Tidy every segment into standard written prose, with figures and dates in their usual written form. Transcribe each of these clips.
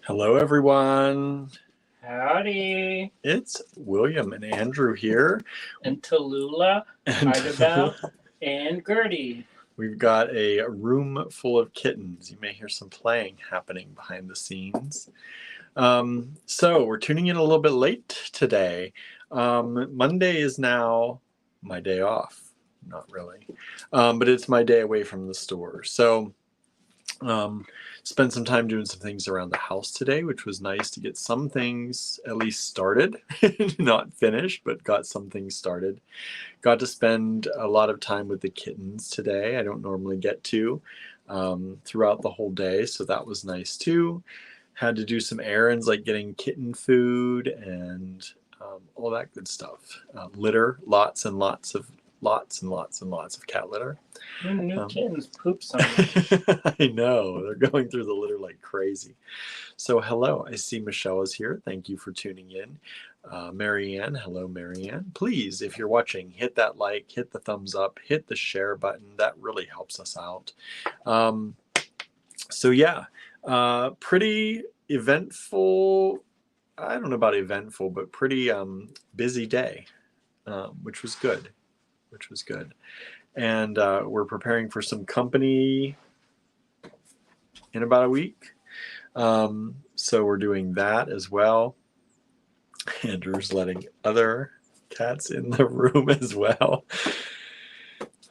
Hello, everyone. Howdy. It's William and Andrew here. And Tallulah, Idabel, and Gertie. We've got a room full of kittens. You may hear some playing happening behind the scenes. So we're tuning in a little bit late today. Monday is now my day off. Not really. But it's my day away from the store. So spent some time doing some things around the house today, which was nice to get some things at least started. Not finished, but got some things started. Got to spend a lot of time with the kittens today. I don't normally get to throughout the whole day, so that was nice too. Had to do some errands like getting kitten food and all that good stuff. Litter, lots and lots of cat litter. New kittens poop so much. I know, they're going through the litter like crazy. So hello, I see Michelle is here. Thank you for tuning in. Marianne, hello Marianne. Please, if you're watching, hit that like, hit the thumbs up, hit the share button. That really helps us out. So yeah, pretty eventful. I don't know about eventful, but pretty busy day, which was good. And we're preparing for some company in about a week. So we're doing that as well. Andrew's letting other cats in the room as well.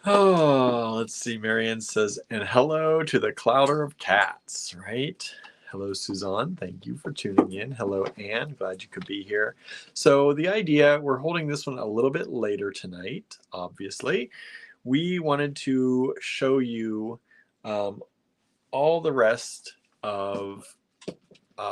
Oh, let's see. Marianne says, and hello to the clouder of cats, right? Hello, Suzanne. Thank you for tuning in. Hello, Anne. Glad you could be here. So the idea, we're holding this one a little bit later tonight, obviously. We wanted to show you all the rest of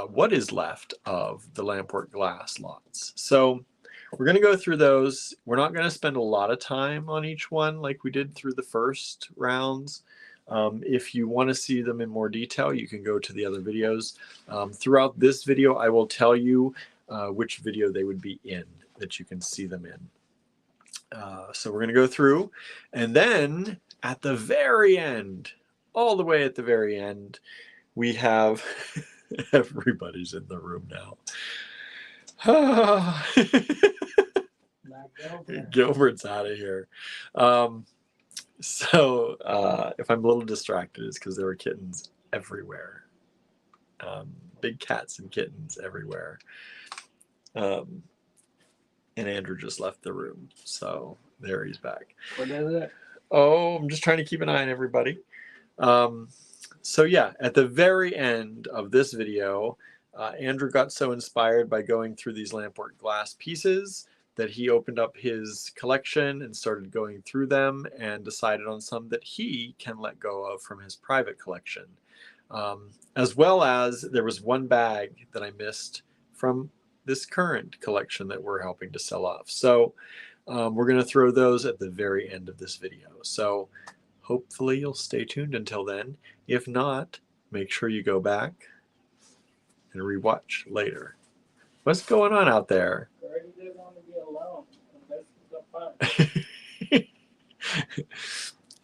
what is left of the Lampwork glass lots. So we're going to go through those. We're not going to spend a lot of time on each one like we did through the first rounds. If you want to see them in more detail, you can go to the other videos. Throughout this video, I will tell you which video they would be in, that you can see them in. So we're going to go through, and then at the very end, all the way at the very end, we have everybody's in the room now. Gilbert's out of here. So if I'm a little distracted, it's because there were kittens everywhere. Big cats and kittens everywhere. And Andrew just left the room. So there he's back. What is it? Oh, I'm just trying to keep an eye on everybody. So yeah, at the very end of this video, Andrew got so inspired by going through these Lampwork glass pieces that he opened up his collection and started going through them and decided on some that he can let go of from his private collection. As well as there was one bag that I missed from this current collection that we're helping to sell off. So we're going to throw those at the very end of this video. So hopefully you'll stay tuned until then. If not, make sure you go back and rewatch later. What's going on out there? Gertie didn't want to be alone. This is the fun.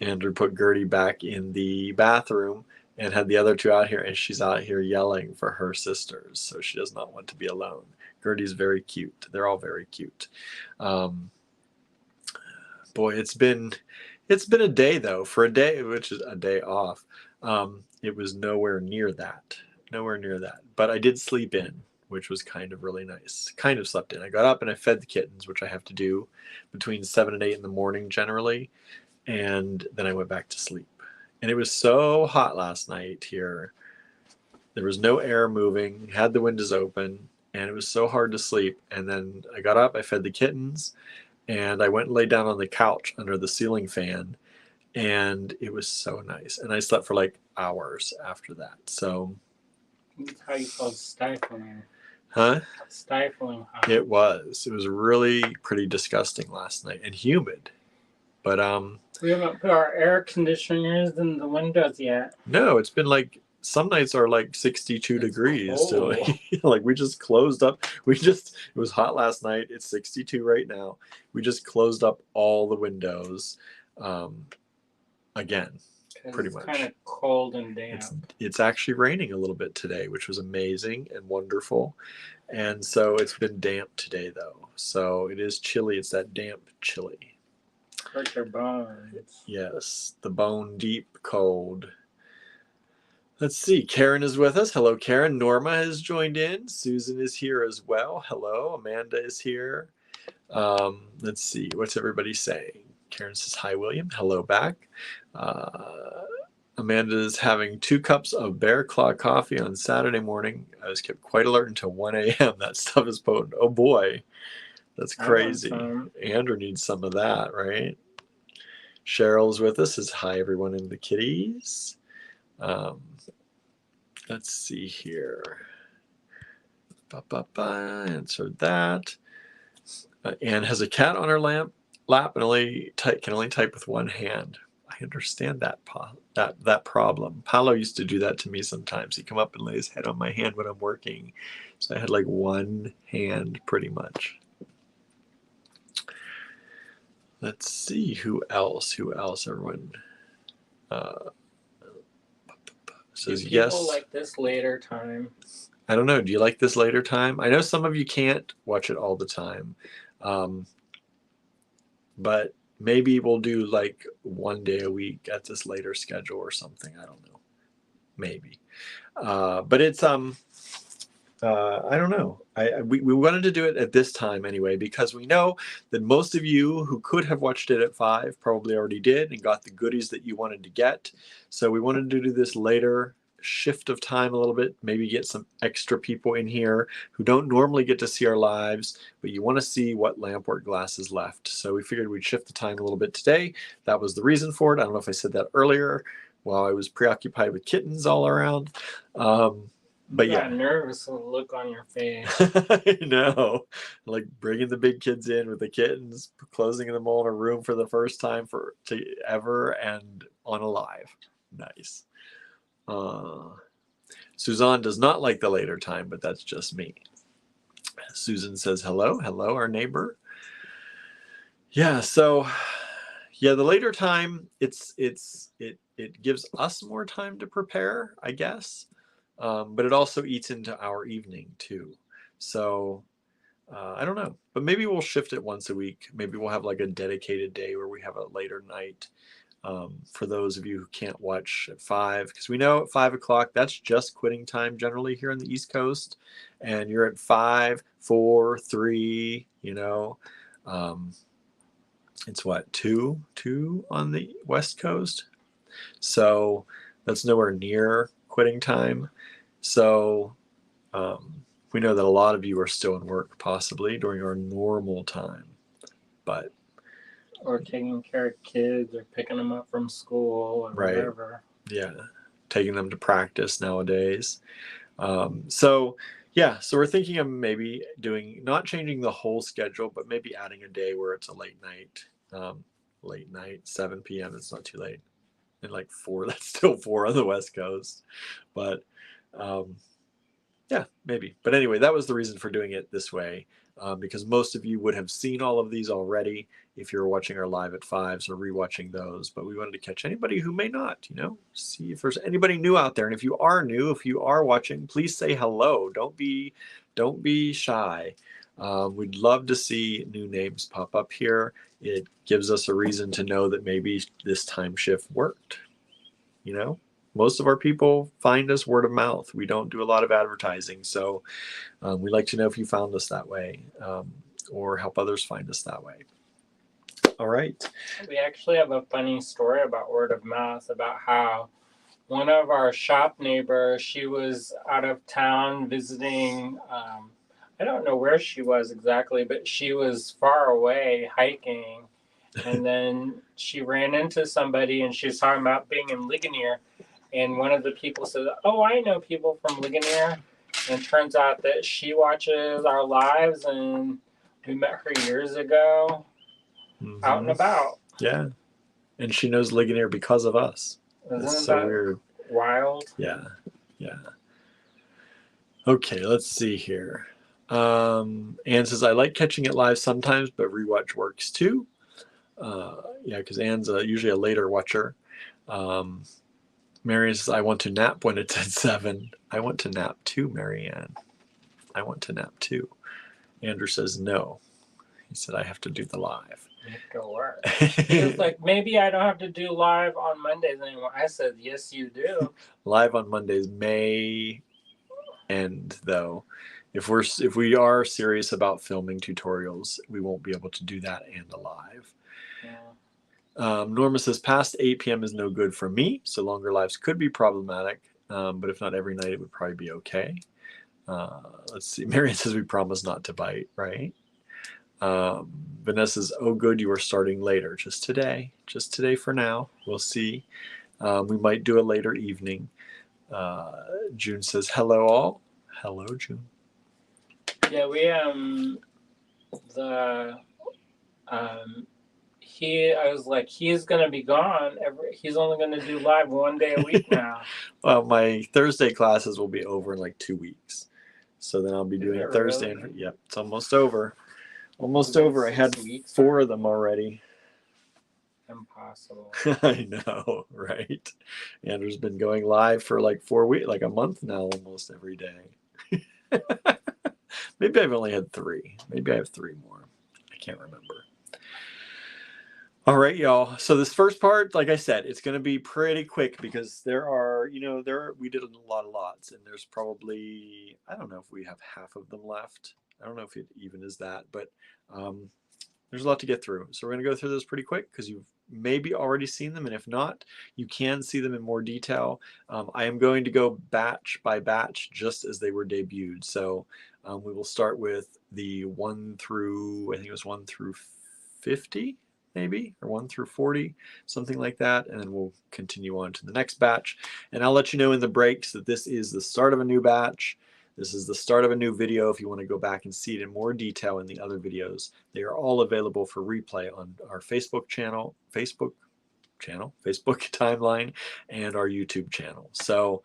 Andrew put Gertie back in the bathroom and had the other two out here, and she's out here yelling for her sisters, so she does not want to be alone. Gertie's very cute. They're all very cute. Boy, it's been a day though. For a day, which is a day off, it was nowhere near that. But I did sleep in, which was kind of really nice. Kind of slept in. I got up and I fed the kittens, which I have to do between 7 and 8 in the morning generally, and then I went back to sleep. And it was so hot last night here. There was no air moving, had the windows open, and it was so hard to sleep. And then I got up, I fed the kittens, and I went and laid down on the couch under the ceiling fan, and it was so nice. And I slept for like hours after that. So That's how you call stifling. Huh? Stifling hot. It was really pretty disgusting last night and humid. But we haven't put our air conditioners in the windows yet. No, it's been like some nights are like 62 degrees still. Like we just closed up. It was hot last night. It's 62 right now. We just closed up all the windows again. pretty It's much. kind of cold and damp. It's actually raining a little bit today, which was amazing and wonderful. And so it's been damp today, though. So it is chilly. It's that damp chilly. Hurt your bones. Yes, the bone deep cold. Let's see. Karen is with us. Hello, Karen. Norma has joined in. Susan is here as well. Hello. Amanda is here. Let's see. What's everybody saying? Karen says, hi, William. Hello back. Amanda is having 2 cups of Bear Claw coffee on Saturday morning. I was kept quite alert until 1 a.m. That stuff is potent. Oh, boy. That's crazy. Andrew needs some of that, right? Cheryl's with us. Says, hi, everyone in the kitties. Let's see here. Answered that. Anne has a cat on her lap and can only type with one hand. I understand that problem. Paolo used to do that to me sometimes. He'd come up and lay his head on my hand when I'm working. So I had like one hand pretty much. Let's see who else. Everyone says Do yes. people like this later time? I don't know. Do you like this later time? I know some of you can't watch it all the time. But maybe we'll do like 1 day a week at this later schedule or something. I don't know. Maybe. But it's I don't know. We wanted to do it at this time anyway, because we know that most of you who could have watched it at 5 probably already did and got the goodies that you wanted to get. So we wanted to do this later shift of time a little bit, maybe get some extra people in here who don't normally get to see our lives, but you want to see what Lampwork glass is left. So we figured we'd shift the time a little bit today. That was the reason for it. I don't know if I said that earlier while I was preoccupied with kittens all around. But yeah, nervous look on your face. I know, like bringing the big kids in with the kittens, closing them all in a room for the first time ever, and on a live. Nice. Suzanne does not like the later time, but that's just me. Susan says hello, our neighbor. Yeah, so yeah, the later time, it gives us more time to prepare, I guess. But it also eats into our evening too. So I don't know, but maybe we'll shift it once a week. Maybe we'll have like a dedicated day where we have a later night for those of you who can't watch at 5, because we know at 5 o'clock, that's just quitting time generally here on the East Coast. And you're at 5, 4, 3, it's what, 2 on the West Coast. So that's nowhere near quitting time. So we know that a lot of you are still in work possibly during our normal time, but or taking care of kids or picking them up from school or whatever. Yeah, taking them to practice nowadays. So we're thinking of maybe not changing the whole schedule, but maybe adding a day where it's a late night, 7 p.m. It's not too late. And like 4, that's still 4 on the West Coast. But yeah, maybe. But anyway, that was the reason for doing it this way, because most of you would have seen all of these already if you're watching our live at 5s or rewatching those. But we wanted to catch anybody who may not, see if there's anybody new out there. And if you are new, if you are watching, please say hello. Don't be shy. We'd love to see new names pop up here. It gives us a reason to know that maybe this time shift worked. Most of our people find us word of mouth. We don't do a lot of advertising. So we'd like to know if you found us that way, or help others find us that way. All right. We actually have a funny story about word of mouth, about how one of our shop neighbors, she was out of town visiting, I don't know where she was exactly, but she was far away hiking. And then she ran into somebody and she was talking about being in Ligonier. And one of the people said, oh, I know people from Ligonier. And it turns out that she watches our lives, and we met her years ago, out and about. Yeah. And she knows Ligonier because of us. Isn't so weird? Wild? Yeah. Okay, let's see here. Anne says, I like catching it live sometimes, but rewatch works too. Because Anne's usually a later watcher. Marianne says, I want to nap when it's at 7. I want to nap too, Marianne. I want to nap too. Andrew says no. He said, I have to do the live. You have to work. He was like, maybe I don't have to do live on Mondays anymore. I said, yes, you do. Live on Mondays may end, though. If we are serious about filming tutorials, we won't be able to do that and live. Yeah. Norma says, past 8 p.m. is no good for me, so longer lives could be problematic, but if not every night, it would probably be okay. Let's see. Marianne says, we promise not to bite, right? Vanessa's, oh good, you are starting later. Just today for now. We'll see. We might do a later evening. June says, hello all. Hello, June. Yeah, we I was like, he's gonna be gone. He's only gonna do live one day a week now. Well, my Thursday classes will be over in like 2 weeks, so then I'll be doing Thursday. Really? Yep, it's almost over. Almost over. I had 4 of them already. Impossible. I know, right? Andrew's been going live for like 4 weeks, like a month now, almost every day. Maybe I've only had 3. Maybe I have 3 more. I can't remember. All right, y'all. So this first part, like I said, it's going to be pretty quick because we did a lot of lots, and there's probably, I don't know if we have half of them left. I don't know if it even is that, but there's a lot to get through. So we're going to go through this pretty quick because you've maybe already seen them, and if not, you can see them in more detail. I am going to go batch by batch just as they were debuted. So we will start with the 1 through, I think it was 1 through 50. Maybe, or 1 through 40, something like that, and then we'll continue on to the next batch. And I'll let you know in the breaks that this is the start of a new batch. This is the start of a new video. If you want to go back and see it in more detail in the other videos, they are all available for replay on our Facebook timeline, and our YouTube channel. So,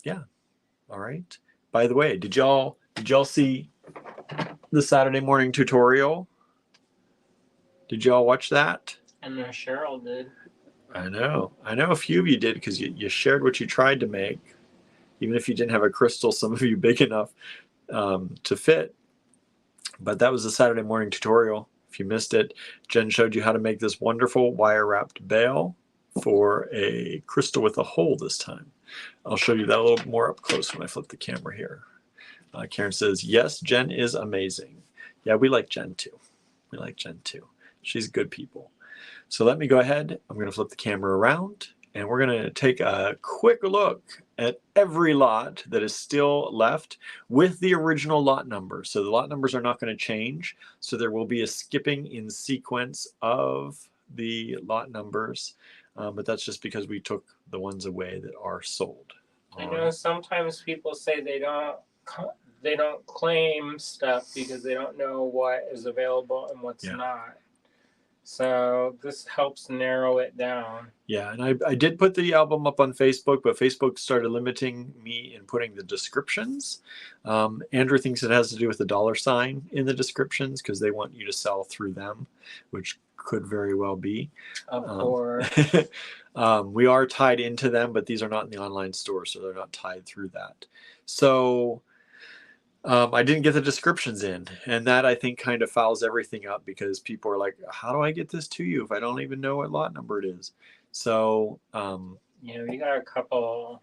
yeah, all right. By the way, did y'all see the Saturday morning tutorial? Did y'all watch that? I know Cheryl did. I know a few of you did because you shared what you tried to make, even if you didn't have a crystal, some of you big enough to fit. But that was the Saturday morning tutorial. If you missed it, Jen showed you how to make this wonderful wire-wrapped bail for a crystal with a hole this time. I'll show you that a little more up close when I flip the camera here. Karen says, yes, Jen is amazing. Yeah, we like Jen too. We like Jen too. She's good people. So let me go ahead. I'm going to flip the camera around, and we're going to take a quick look at every lot that is still left with the original lot number. So the lot numbers are not going to change. So there will be a skipping in sequence of the lot numbers, but that's just because we took the ones away that are sold. I know sometimes people say they don't claim stuff because they don't know what is available and what's not. So this helps narrow it down. Yeah, and I did put the album up on Facebook, but Facebook started limiting me in putting the descriptions. Andrew thinks it has to do with the $sign in the descriptions because they want you to sell through them, which could very well be. Of course. We are tied into them, but these are not in the online store, so they're not tied through that. So I didn't get the descriptions in, and that I think kind of fouls everything up because people are like, how do I get this to you if I don't even know what lot number it is? So we got a couple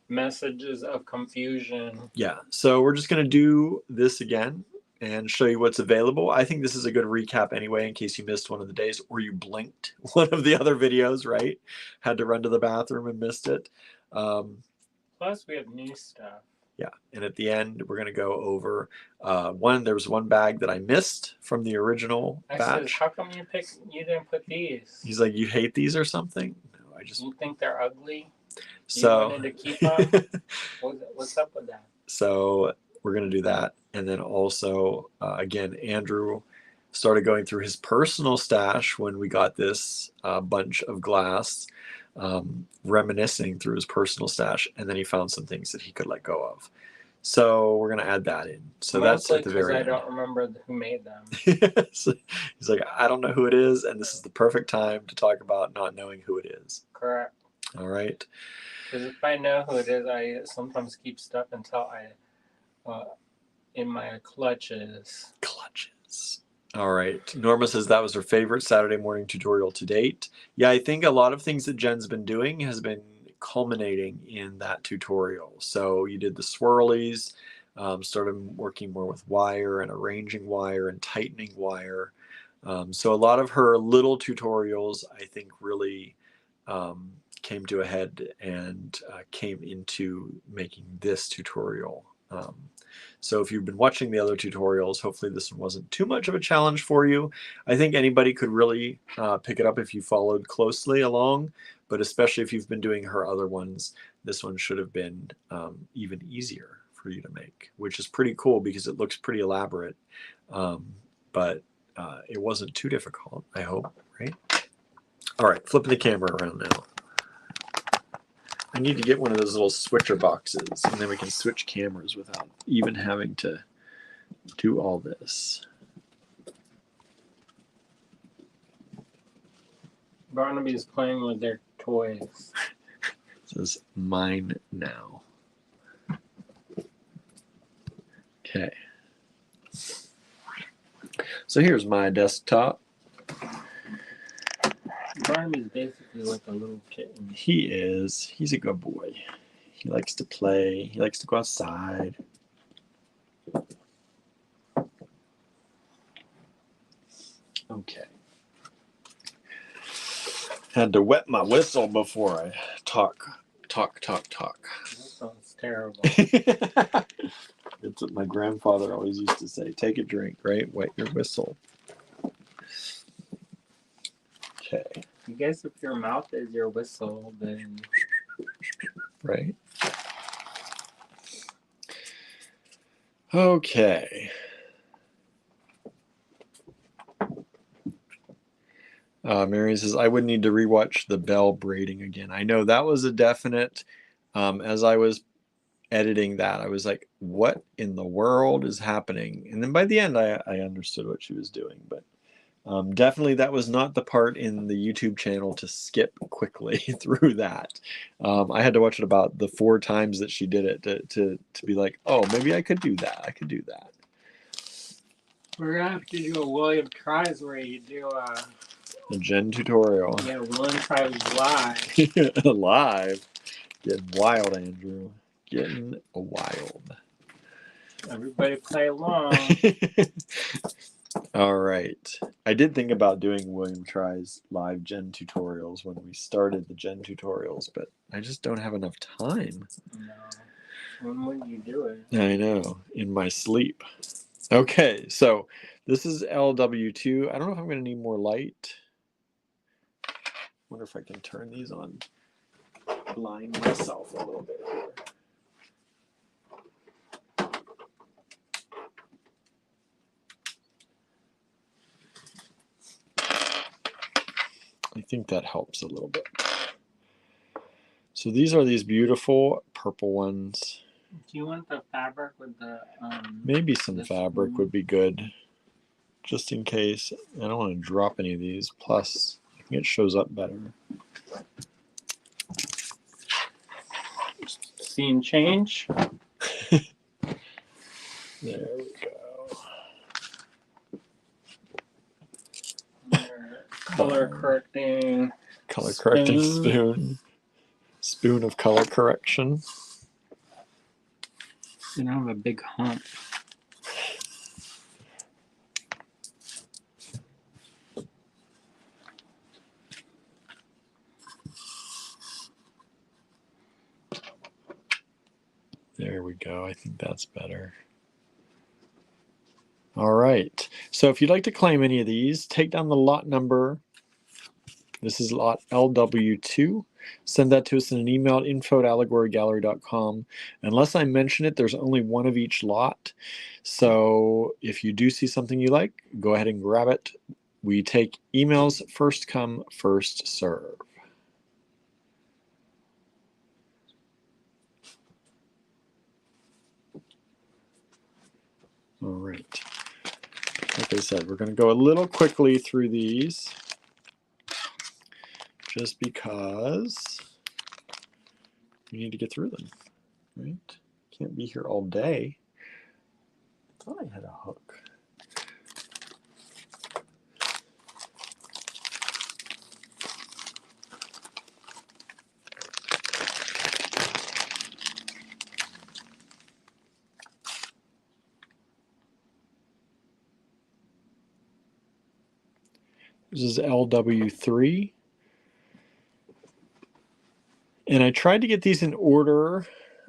messages of confusion. Yeah, so we're just going to do this again and show you what's available. I think this is a good recap anyway in case you missed one of the days or you blinked one of the other videos, right? Had to run to the bathroom and missed it. Plus we have new stuff. Yeah, and at the end, we're going to go over there was one bag that I missed from the original batch. I said, how come you didn't put these? He's like, you hate these or something? No, you think they're ugly? So, you wanted to keep them? What's up with that? So we're going to do that. And then also, again, Andrew started going through his personal stash when we got this bunch of glass. Reminiscing through his personal stash, and then he found some things that he could let go of. So we're going to add that in. So that's Mostly at the because very I end. don't remember who made them. So he's like, I don't know who it is, and this is the perfect time to talk about not knowing who it is. Correct. All right. Because if I know who it is, I sometimes keep stuff until in my clutches. Clutches. All right. Norma says that was her favorite Saturday morning tutorial to date. Yeah, I think a lot of things that Jen's been doing has been culminating in that tutorial. So you did the swirlies, started working more with wire and arranging wire and tightening wire. So a lot of her little tutorials, I think, really came to a head and came into making this tutorial. So if you've been watching the other tutorials, hopefully this one wasn't too much of a challenge for you. I think anybody could really pick it up if you followed closely along, but especially if you've been doing her other ones, this one should have been even easier for you to make, which is pretty cool because it looks pretty elaborate, but it wasn't too difficult, I hope, right? All right, flipping the camera around now. I need to get one of those little switcher boxes, and then we can switch cameras without even having to do all this. Barnaby's playing with their toys. This is mine now. Okay. So here's my desktop. Barnaby's basically like a little kitten. He is. He's a good boy. He likes to play. He likes to go outside. Okay. Had to wet my whistle before I talk. That sounds terrible. That's what my grandfather always used to say. Take a drink, right? Wet your whistle. Okay. I guess if your mouth is your whistle, then... Right? Okay. Mary says, I would need to rewatch the bell braiding again. I know that was a definite. As I was editing that, I was like, what in the world is happening? And then by the end, I understood what she was doing. But definitely that was not the part in the YouTube channel to skip quickly through that. I had to watch it about the 4 times that she did it to be like, oh, maybe I could do that. I could do that. We're going to have to do a William Tries where you do a Jen tutorial. Yeah, William Tries live. Live. Getting wild, Andrew. Getting wild. Everybody play along. All right. I did think about doing William Tries live Gen tutorials when we started the Gen tutorials, but I just don't have enough time. No. When would you do it? I know. In my sleep. Okay, so this is LW2. I don't know if I'm going to need more light. Wonder if I can turn these on. Blind myself a little bit here. I think that helps a little bit. So these are these beautiful purple ones. Do you want the fabric with the maybe some fabric spoon? would be good, just in case. I don't want to drop any of these. Plus, I think it shows up better. Scene change. There we go. Color correcting. Color correcting spoon. Spoon of color correction. And I have a big hump. There we go. I think that's better. All right. So if you'd like to claim any of these, take down the lot number. This is lot LW2. Send that to us in an email at info@allegorygallery.com. Unless I mention it, there's only one of each lot. So if you do see something you like, go ahead and grab it. We take emails first come, first serve. All right. Like I said, we're going to go a little quickly through these just because we need to get through them, right? Can't be here all day. I thought I had a hook. This is LW3. And I tried to get these in order.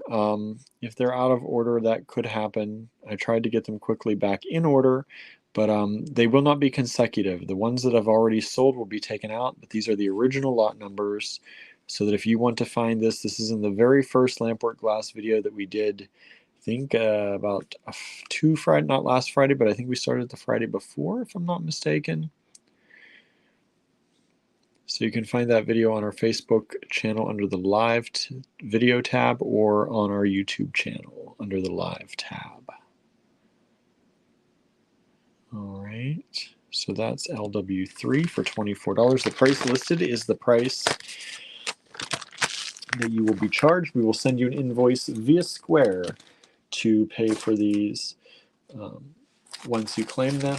If they're out of order, that could happen. I tried to get them quickly back in order, but they will not be consecutive. The ones that I've already sold will be taken out, but these are the original lot numbers. So that if you want to find this, this is in the very first Lampwork glass video that we did, I think about Friday, not last Friday, but I think we started the Friday before, if I'm not mistaken. So you can find that video on our Facebook channel under the live video tab or on our YouTube channel under the live tab. All right, so that's LW3 for $24. The price listed is the price that you will be charged. We will send you an invoice via Square to pay for these once you claim them.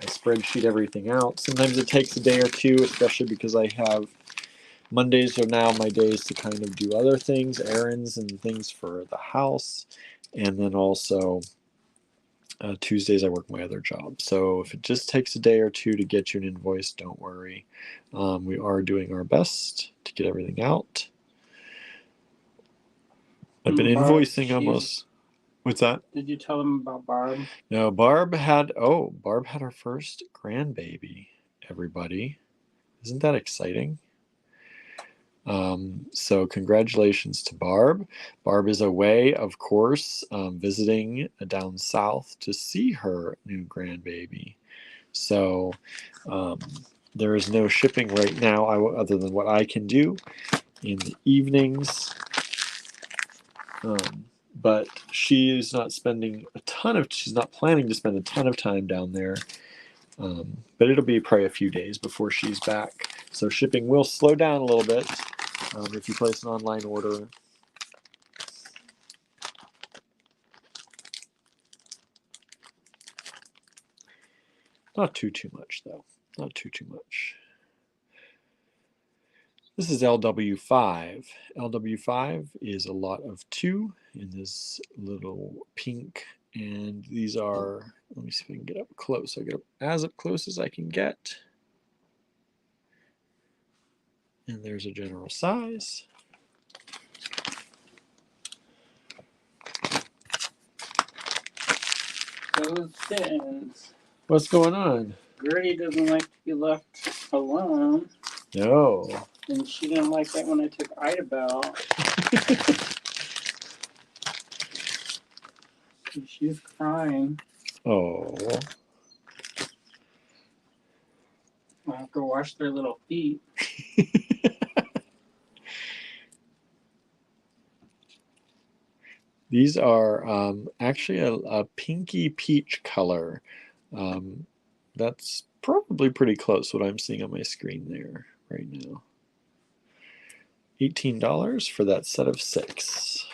I spreadsheet everything out. Sometimes it takes a day or two, especially because I have Mondays are now my days to kind of do other things, errands and things for the house. And then also Tuesdays I work my other job. So if it just takes a day or two to get you an invoice, don't worry. We are doing our best to get everything out. I've been invoicing almost. What's that? Did you tell them about Barb? No, Barb had her first grandbaby, everybody. Isn't that exciting? So congratulations to Barb. Barb is away, of course, visiting down south to see her new grandbaby. So there is no shipping right now other than what I can do in the evenings. But she's not she's not planning to spend a ton of time down there. But it'll be probably a few days before she's back. So shipping will slow down a little bit if you place an online order. Not too much, though. Not too much. This is LW5. LW5 is a lot of 2 in this little pink. And these are, let me see if I can get up close. I get up as close as I can get. And there's a general size. Those bins. What's going on? Gertie doesn't like to be left alone. No. And she didn't like that when I took Idabel. She's crying. Oh. I'll have to wash their little feet. These are actually a pinky peach color. That's probably pretty close what I'm seeing on my screen there right now. $18 for that set of 6.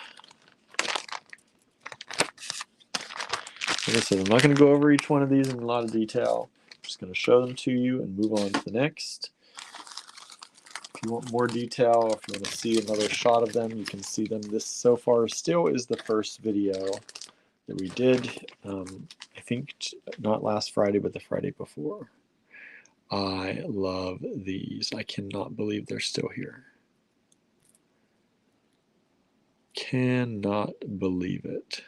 Like I said, I'm not going to go over each one of these in a lot of detail. I'm just going to show them to you and move on to the next. If you want more detail, if you want to see another shot of them, you can see them. This so far still is the first video that we did. I think not last Friday, but the Friday before. I love these. I cannot believe they're still here. Cannot believe it.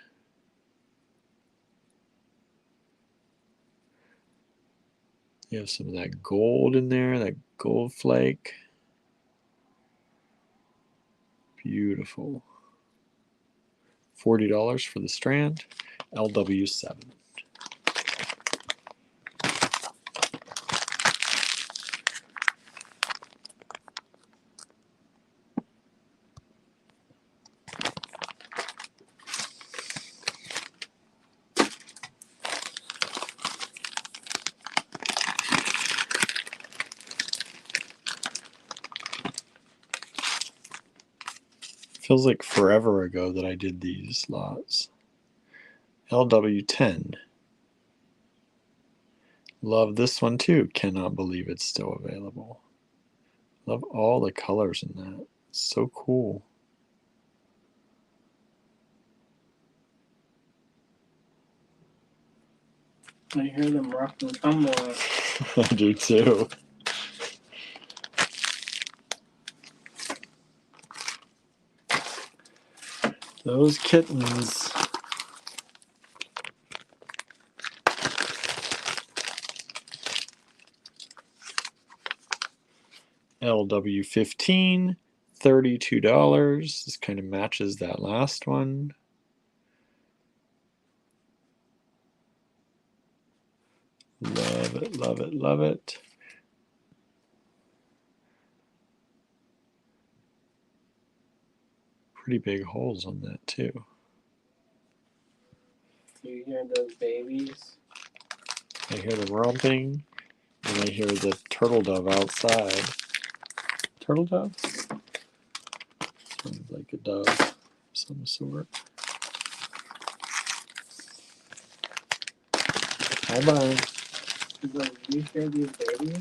You have some of that gold in there, that gold flake. Beautiful. $40 for the strand, LW7. Feels like forever ago that I did these lots. LW10. Love this one too. Cannot believe it's still available. Love all the colors in that. It's so cool. I hear them rough and tumbling. I do too. Those kittens. LW15, $32. This kind of matches that last one. Love it, love it, love it. Pretty big holes on that too. Do you hear those babies? I hear them romping, and I hear the turtle dove outside. Turtle dove? Sounds like a dove of some sort. Hi, bye. Do you hear these babies?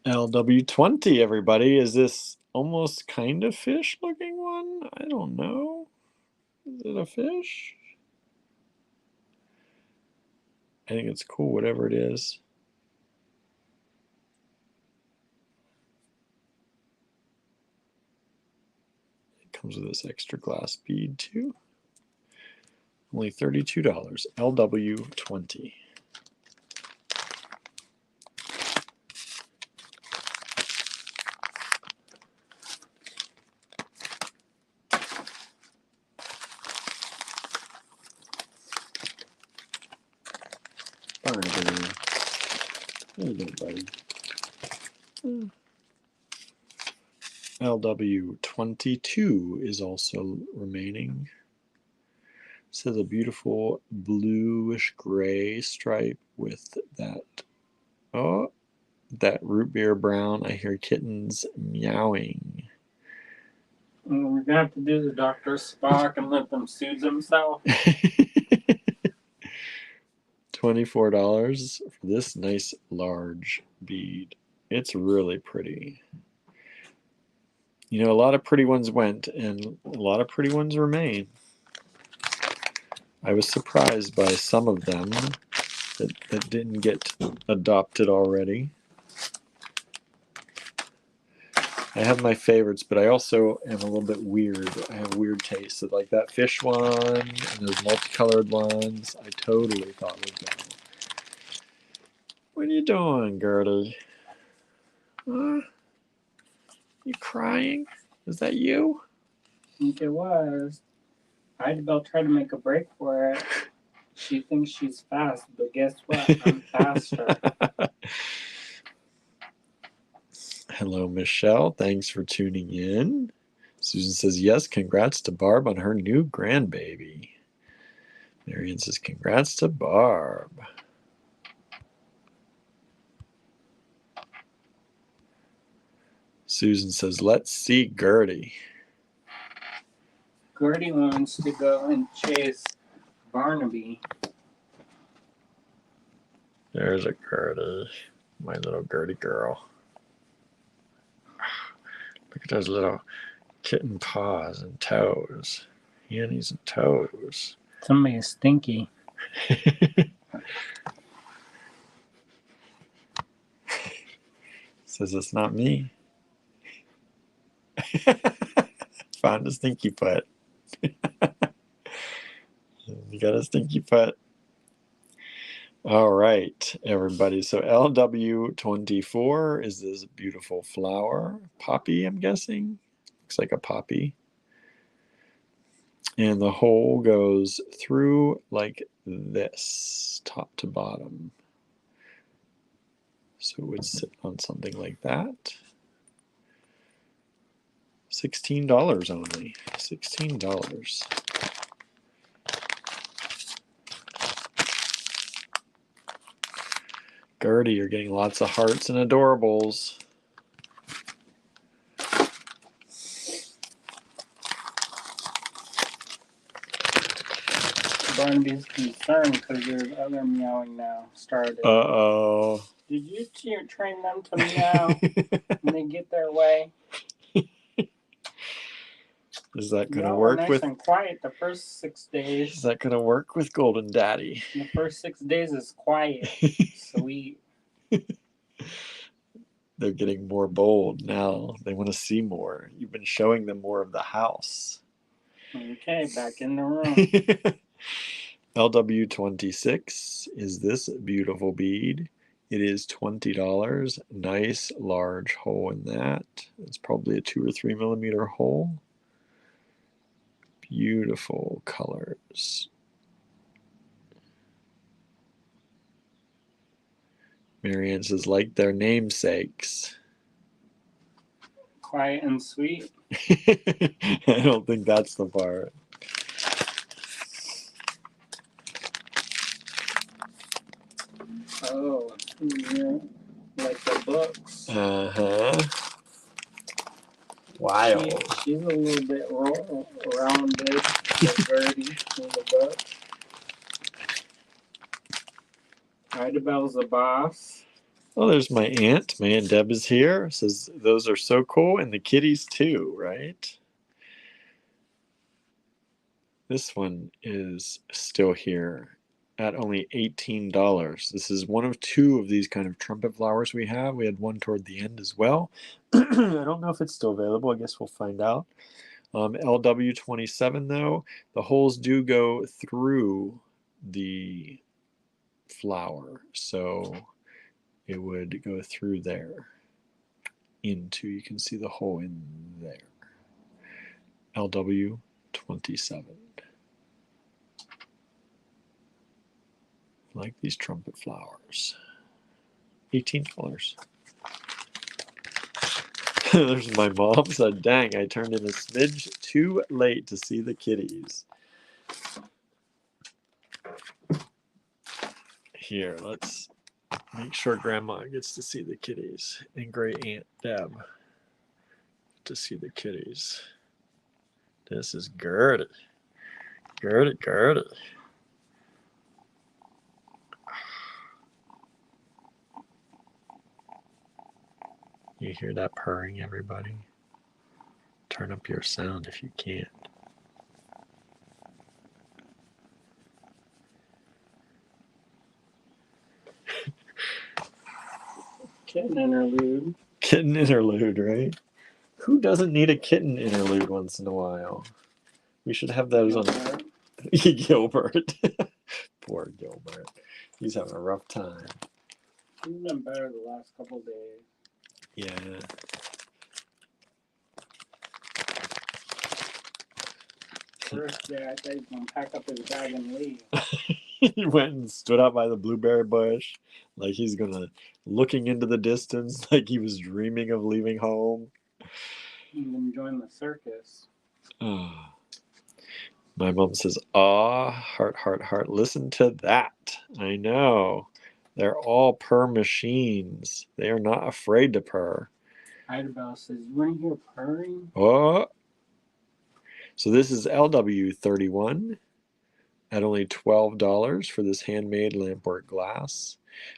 LW20, everybody. Is this almost kind of fish looking one? I don't know. Is it a fish? I think it's cool, whatever it is. It comes with this extra glass bead too. Only $32. LW20. Bye, buddy. How you doing, buddy? LW22 is also remaining. It says a beautiful bluish gray stripe with that, oh, that root beer brown. I hear kittens meowing. We're gonna have to do the Dr. Spock and let them soothe themselves. $24 for this nice large bead. It's really pretty. You know, a lot of pretty ones went, and a lot of pretty ones remain. I was surprised by some of them that didn't get adopted already. I have my favorites, but I also am a little bit weird. I have weird tastes. So like that fish one and those multicolored ones, I totally thought would go. What are you doing, Gertie? You crying? Is that you? I think it was. Idabelle tried to make a break for it. She thinks she's fast, but guess what? I'm faster. Hello, Michelle. Thanks for tuning in. Susan says, yes, congrats to Barb on her new grandbaby. Marion says, congrats to Barb. Susan says, let's see Gertie. Gertie wants to go and chase Barnaby. There's a Gertie, my little Gertie girl. Look at those little kitten paws and toes. Handies and toes. Somebody's stinky. Says it's not me. Found a stinky foot. You got a stinky foot. All right, everybody. So LW24 is this beautiful flower. Poppy, I'm guessing. Looks like a poppy. And the hole goes through like this, top to bottom. So it would sit on something like that. $16 only. $16. Gertie, you're getting lots of hearts and adorables. Barnaby's concerned because there's other meowing now started. Uh-oh. Did you train them to meow when they get their way? Is that going to Y'all work were nice with... and quiet the first 6 days. Is that going to work with Golden Daddy? The first 6 days is quiet. Sweet. They're getting more bold now. They want to see more. You've been showing them more of the house. Okay, back in the room. LW26 is this beautiful bead. It is $20. Nice large hole in that. It's probably a 2 or 3 millimeter hole. Beautiful colors. Marianne says, like their namesakes. Quiet and sweet. I don't think that's the part. Oh, yeah. Like the books. Uh-huh. Wild. She's a little bit rounded, like Gertie in the book. Idabelle's the boss. Oh, there's my aunt. My Aunt Deb is here. Says those are so cool. And the kitties too, right? This one is still here at only $18. This is one of 2 of these kind of trumpet flowers we have. We had one toward the end as well. I don't know if it's still available. I guess we'll find out. LW27 though, the holes do go through the flower. So it would go through there into, you can see the hole in there. LW27. I like these trumpet flowers. $18. There's my mom said, dang, I turned in a smidge too late to see the kitties. Here, let's make sure Grandma gets to see the kitties and Great Aunt Deb to see the kitties. This is Gertie. Gertie. You hear that purring, everybody? Turn up your sound if you can. Kitten interlude. Kitten interlude, right? Who doesn't need a kitten interlude once in a while? We should have those on Gilbert. Poor Gilbert. He's having a rough time. He's been better the last couple days. Yeah. First day, I thought he was going to pack up his bag and leave. He went and stood out by the blueberry bush like he's gonna, looking into the distance like he was dreaming of leaving home. He's enjoying the circus. Oh. My mom says, "Ah, heart. Listen to that." I know. They're all purr machines. They are not afraid to purr. Idabelle says, you want to hear purring? Oh. So this is LW31 at only $12 for this handmade Lampwork glass.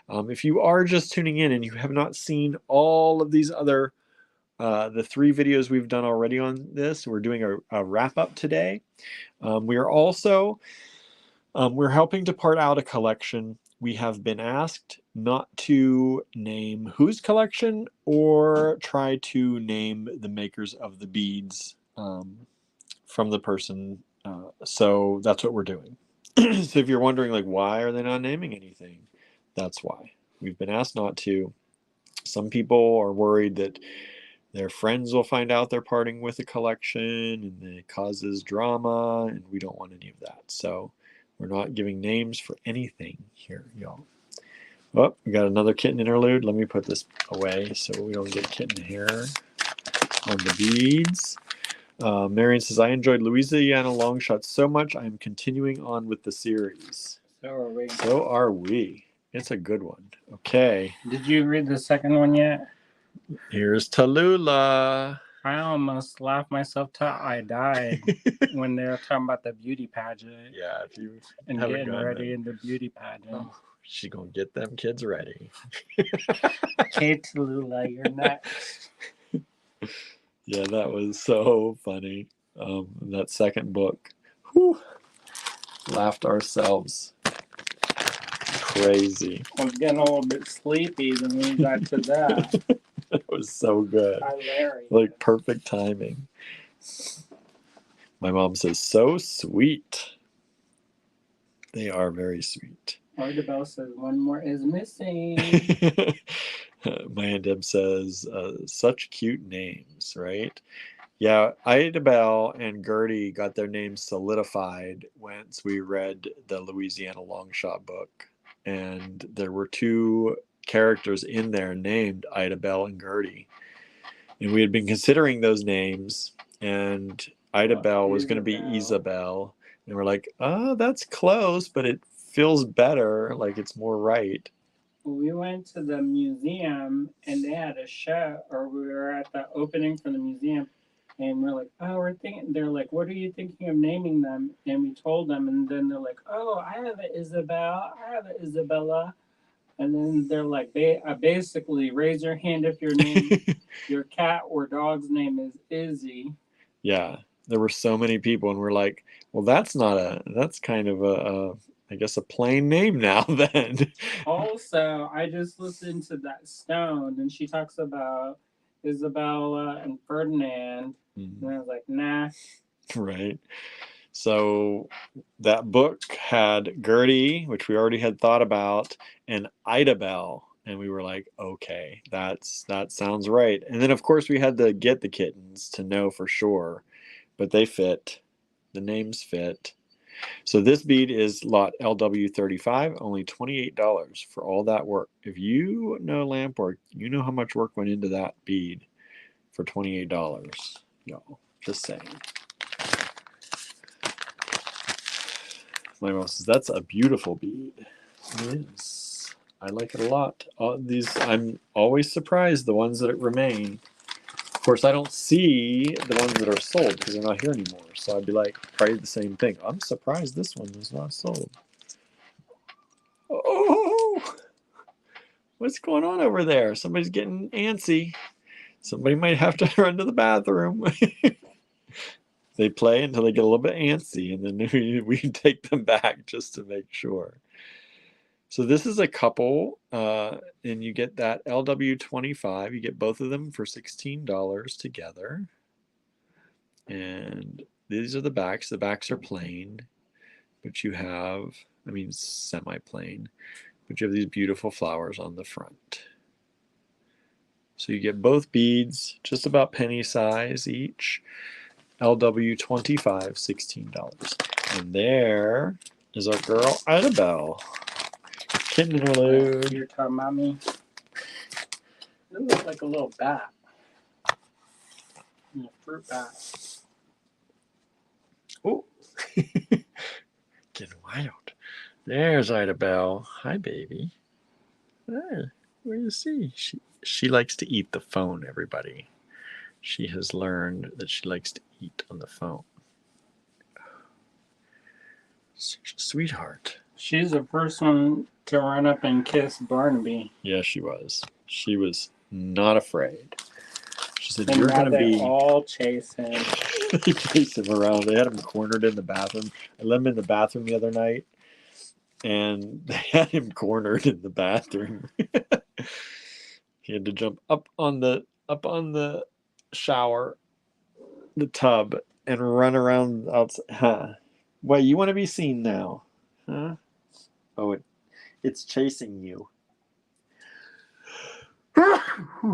If you are just tuning in and you have not seen all of these other, the 3 videos we've done already on this, we're doing a wrap up today. We are also, we're helping to part out a collection. We have been asked not to name whose collection or try to name the makers of the beads from the person. So that's what we're doing. So if you're wondering, like, why are they not naming anything? That's why. We've been asked not to. Some people are worried that their friends will find out they're parting with a collection and it causes drama, and we don't want any of that. So we're not giving names for anything here, y'all. Oh, we got another kitten interlude. Let me put this away so we don't get kitten hair on the beads. Marion says, I enjoyed Louisiana Long Shot so much, I am continuing on with the series. So are we. So are we. It's a good one. Okay. Did you read the second one yet? Here's Tallulah. I almost laughed myself till I died when they were talking about the beauty pageant Yeah, if you and haven't getting gone ready there. in the beauty pageant. Oh, she gonna get them kids ready. Okay, Tallulah, you're next. Yeah, that was so funny. That second book, whew, laughed ourselves crazy. I was getting a little bit sleepy when we got to that. It was so good, Hilarious. like perfect timing. My mom says, "So sweet." They are very sweet. Bell says one more is missing. My Aunt Deb says, "Such cute names, right?" Yeah, Idabelle and Gertie got their names solidified once we read the Louisiana Longshot book. And there were two characters in there named Idabelle and Gertie. And we had been considering those names, and Idabelle was going to be Isabel. And we're like, oh, that's close, but it feels better, like it's more right. We went to the museum and they had a show, or we were at the opening for the museum, and we're like, oh, we're thinking. They're like, what are you thinking of naming them? And we told them, and then they're like, oh, I have an Isabel, I have an Isabella, and then they're like, basically, raise your hand if your name, your cat or dog's name is Izzy. Yeah, there were so many people, and we're like, well, that's kind of I guess a plain name now then. Also, I just listened to that Stone, and she talks about Isabella and Ferdinand, and I was like, nah. Right. So that book had Gertie, which we already had thought about, and Idabelle. And we were like, okay, that sounds right. And then of course we had to get the kittens to know for sure, but they fit. The names fit. So this bead is lot LW35, only $28 for all that work. If you know Lampwork, you know how much work went into that bead for $28. Y'all, just saying. My mom says, that's a beautiful bead. It is. I like it a lot. I'm always surprised, the ones that remain. Of course, I don't see the ones that are sold because they're not here anymore. So I'd be like, probably the same thing. I'm surprised this one was not sold. Oh, what's going on over there? Somebody's getting antsy. Somebody might have to run to the bathroom. They play until they get a little bit antsy, and then we take them back just to make sure. So this is a couple, and you get that LW25. You get both of them for $16 together. And these are the backs. The backs are plain, but you have, semi-plain, but you have these beautiful flowers on the front. So you get both beads, just about penny size each. LW25, $16. And there is our girl Idabelle. Kitten interlude. You're talking about me? It looks like a little bat. A fruit bat. Oh, getting wild. There's Idabelle. Hi, baby. Hey, what do you see? She likes to eat the phone, everybody. She has learned that she likes to eat on the phone. Such a sweetheart. She's the first one to run up and kiss Barnaby. Yeah, she was. She was not afraid. She said, And you're now going to they be... all chase him. They chased him around. They had him cornered in the bathroom. I let him in the bathroom the other night, and they had him cornered in the bathroom. He had to jump up on the shower, the tub, and run around outside. Huh? Wait, you want to be seen now? Huh? Oh, it's chasing you.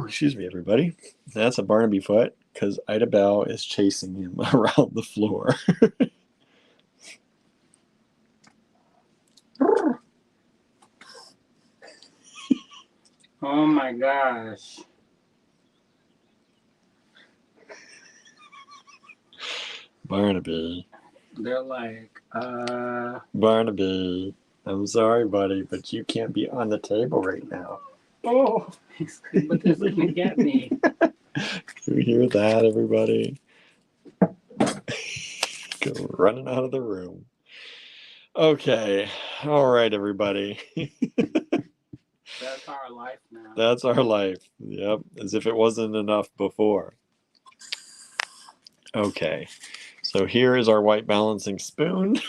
Excuse me, everybody. That's a Barnaby foot because Idabelle is chasing him around the floor. Oh my gosh. Barnaby. They're like, Barnaby, I'm sorry, buddy, but you can't be on the table right now. oh, but this is gonna get me. You hear that, everybody? Go running out of the room. Okay. All right, everybody. That's our life now. That's our life. Yep. As if it wasn't enough before. Okay. So here is our white balancing spoon.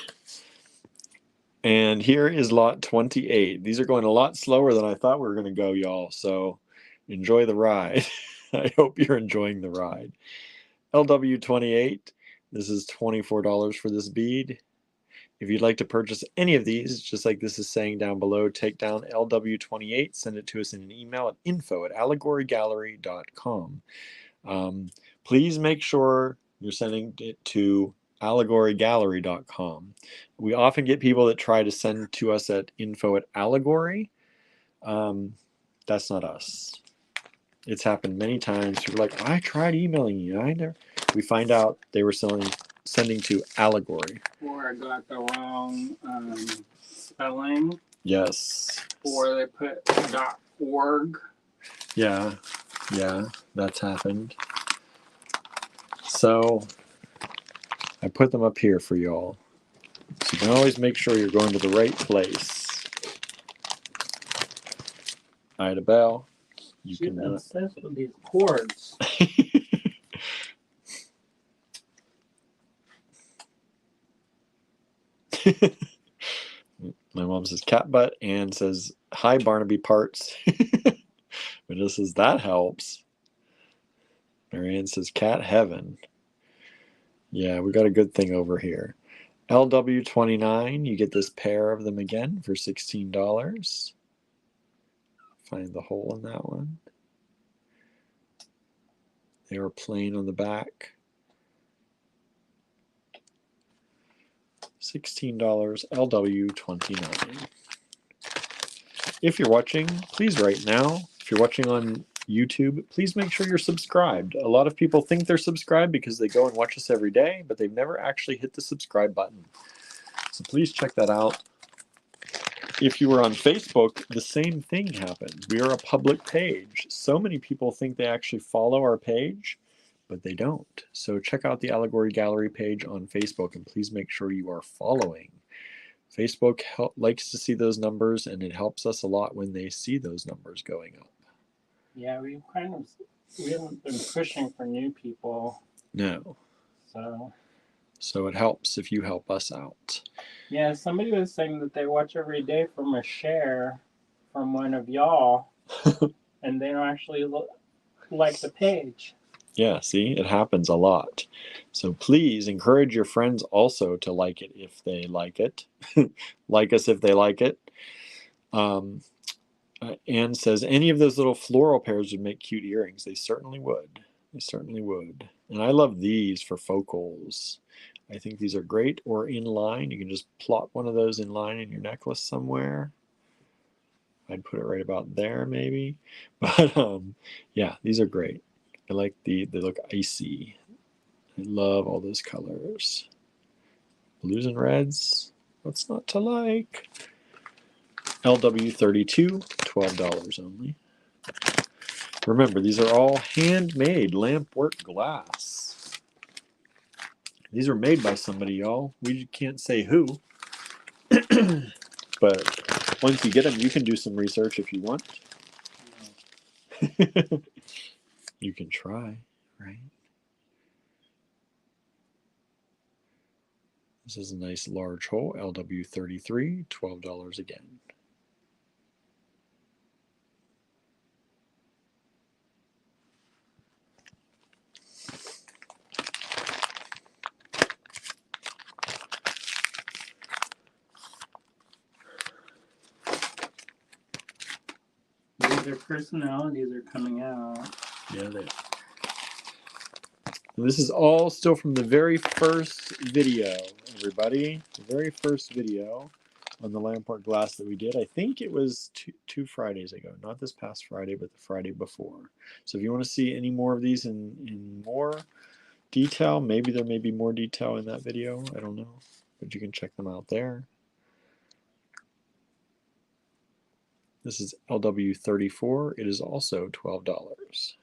And here is lot 28. These are going a lot slower than I thought we were going to go, y'all. So enjoy the ride. I hope you're enjoying the ride. LW28. This is $24 for this bead. If you'd like to purchase any of these, just like this is saying down below, take down LW28, send it to us in an email at info@allegorygallery.com. Please make sure you're sending it to allegorygallery.com. We often get people that try to send to us at info@allegory. That's not us. It's happened many times. People are like, I tried emailing you. I never. We find out they were sending to allegory. Or I got the wrong spelling. Yes. Or they put .org. Yeah, that's happened. So I put them up here for y'all. So you can always make sure you're going to the right place. Ida Bell. You She's can obsessed with these cords. My mom says cat butt and says hi Barnaby parts. Vanessa says that helps. Marianne says cat heaven. Yeah, we got a good thing over here. LW29, you get this pair of them again for $16. Find the hole in that one. They were plain on the back. $16, LW29. If you're watching, please write now. If you're watching on YouTube, please make sure you're subscribed. A lot of people think they're subscribed because they go and watch us every day, but they've never actually hit the subscribe button. So please check that out. If you were on Facebook, the same thing happened. We are a public page. So many people think they actually follow our page, but they don't. So check out the Allegory Gallery page on Facebook and please make sure you are following. Facebook likes to see those numbers, and it helps us a lot when they see those numbers going up. Yeah, we haven't been pushing for new people. No. So it helps if you help us out. Yeah, somebody was saying that they watch every day from a share from one of y'all, and they don't actually like the page. Yeah, see, it happens a lot. So please encourage your friends also to like it if they like it. Like us if they like it. Anne says, any of those little floral pairs would make cute earrings. They certainly would. They certainly would. And I love these for focals. I think these are great. Or in line. You can just plot one of those in line in your necklace somewhere. I'd put it right about there maybe. But yeah, these are great. I like they look icy. I love all those colors. Blues and reds. What's not to like? LW32, $12 only. Remember, these are all handmade Lampwork glass. These are made by somebody, y'all. We can't say who. But once you get them, you can do some research if you want. You can try, right? This is a nice large hole, LW33, $12 again. Their personalities are coming out. Yeah, they are. And this is all still from the very first video, everybody. The very first video on the Lampwork glass that we did. I think it was two Fridays ago. Not this past Friday, but the Friday before. So if you want to see any more of these in more detail, maybe there may be more detail in that video. I don't know. But you can check them out there. This is LW34. It is also $12.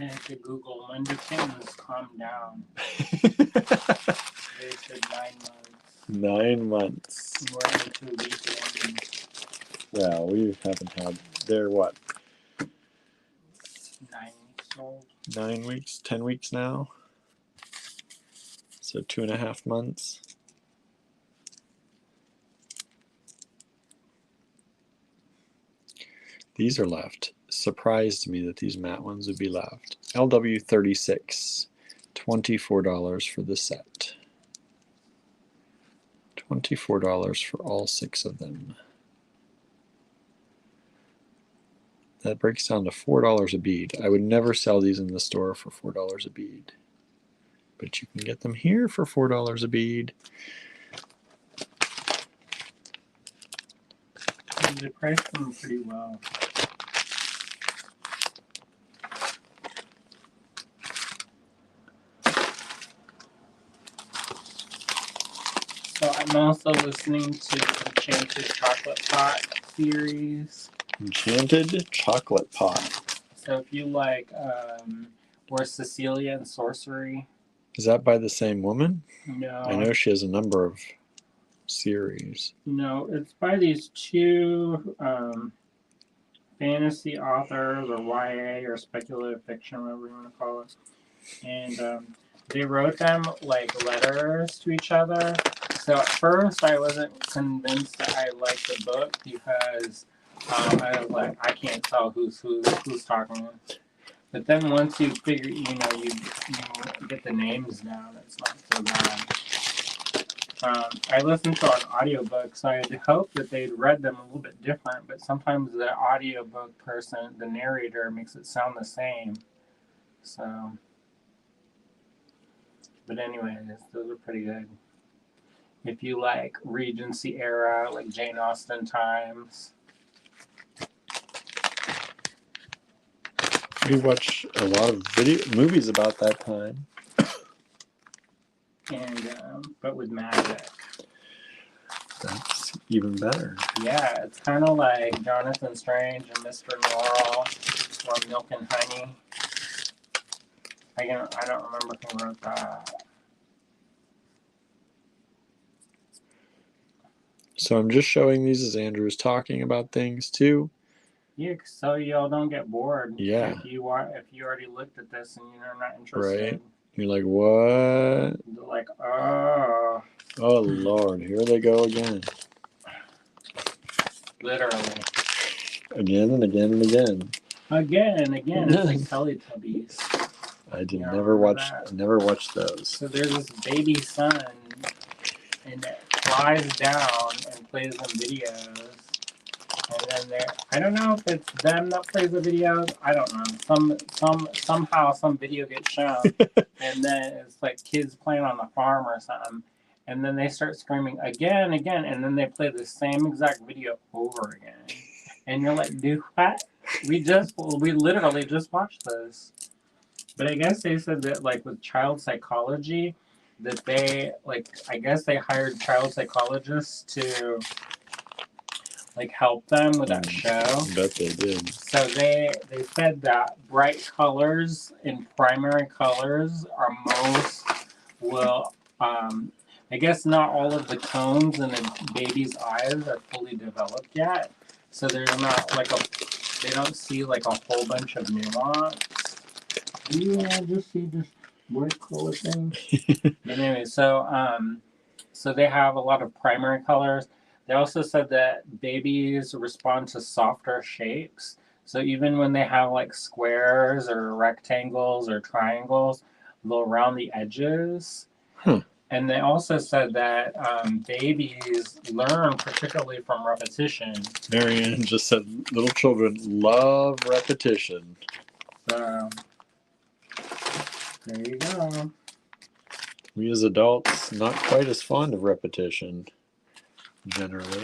I had to Google when do kittens calm down. They said 9 months. 9 months. We're into week 1. Well, we haven't had. They're what? 9 weeks old. 9 weeks, 10 weeks now. So 2.5 months. These are left. Surprised me that these matte ones would be left. LW36, $24 for the set. $24 for all 6 of them. That breaks down to $4 a bead. I would never sell these in the store for $4 a bead. But you can get them here for $4 a bead. They priced them pretty well. So I'm also listening to the Enchanted Chocolate Pot series. Enchanted Chocolate Pot. So if you like or Cecilia and Sorcery. Is that by the same woman? No. I know she has a number of series. No, it's by these 2 fantasy authors, or YA, or speculative fiction, whatever you want to call it. And they wrote them like letters to each other. So at first I wasn't convinced that I liked the book because I was like, I can't tell who's talking. But then once you figure, you get the names down, it's not so bad. I listened to an audiobook, so I had hoped that they'd read them a little bit different, but sometimes the audiobook person, the narrator, makes it sound the same. So, but anyways, those are pretty good. If you like Regency era, like Jane Austen times. We watch a lot of movies about that time. And but with magic. That's even better. Yeah, it's kind of like Jonathan Strange and Mr. Norrell, or Milk and Honey. I don't remember who wrote that. So I'm just showing these as Andrew's talking about things too. Yeah, so y'all don't get bored. Yeah. If you already looked at this and you're not interested. Right. You're like, what? You're like, oh. Oh Lord, here they go again. Literally. Again and again and again. Again and again. It's like Teletubbies. I never watch those. So there's this baby son, and it flies down and plays them videos. And then I don't know if it's them that plays the videos. I don't know. Somehow some video gets shown, and then it's like kids playing on the farm or something. And then they start screaming again, and then they play the same exact video over again. And you're like, dude, what? We literally just watched this. But I guess they said that, like, with child psychology, that they, like, I guess they hired child psychologists to, like, help them with that show. I bet they did. So they said that bright colors and primary colors are I guess not all of the cones in a baby's eyes are fully developed yet. So there's not they don't see like a whole bunch of nuance. Yeah, just see this bright color thing. But anyway, so they have a lot of primary colors. They also said that babies respond to softer shapes. So even when they have like squares or rectangles or triangles, they'll round the edges. And they also said that babies learn particularly from repetition. Marianne just said little children love repetition. So there you go. We as adults, not quite as fond of repetition, generally.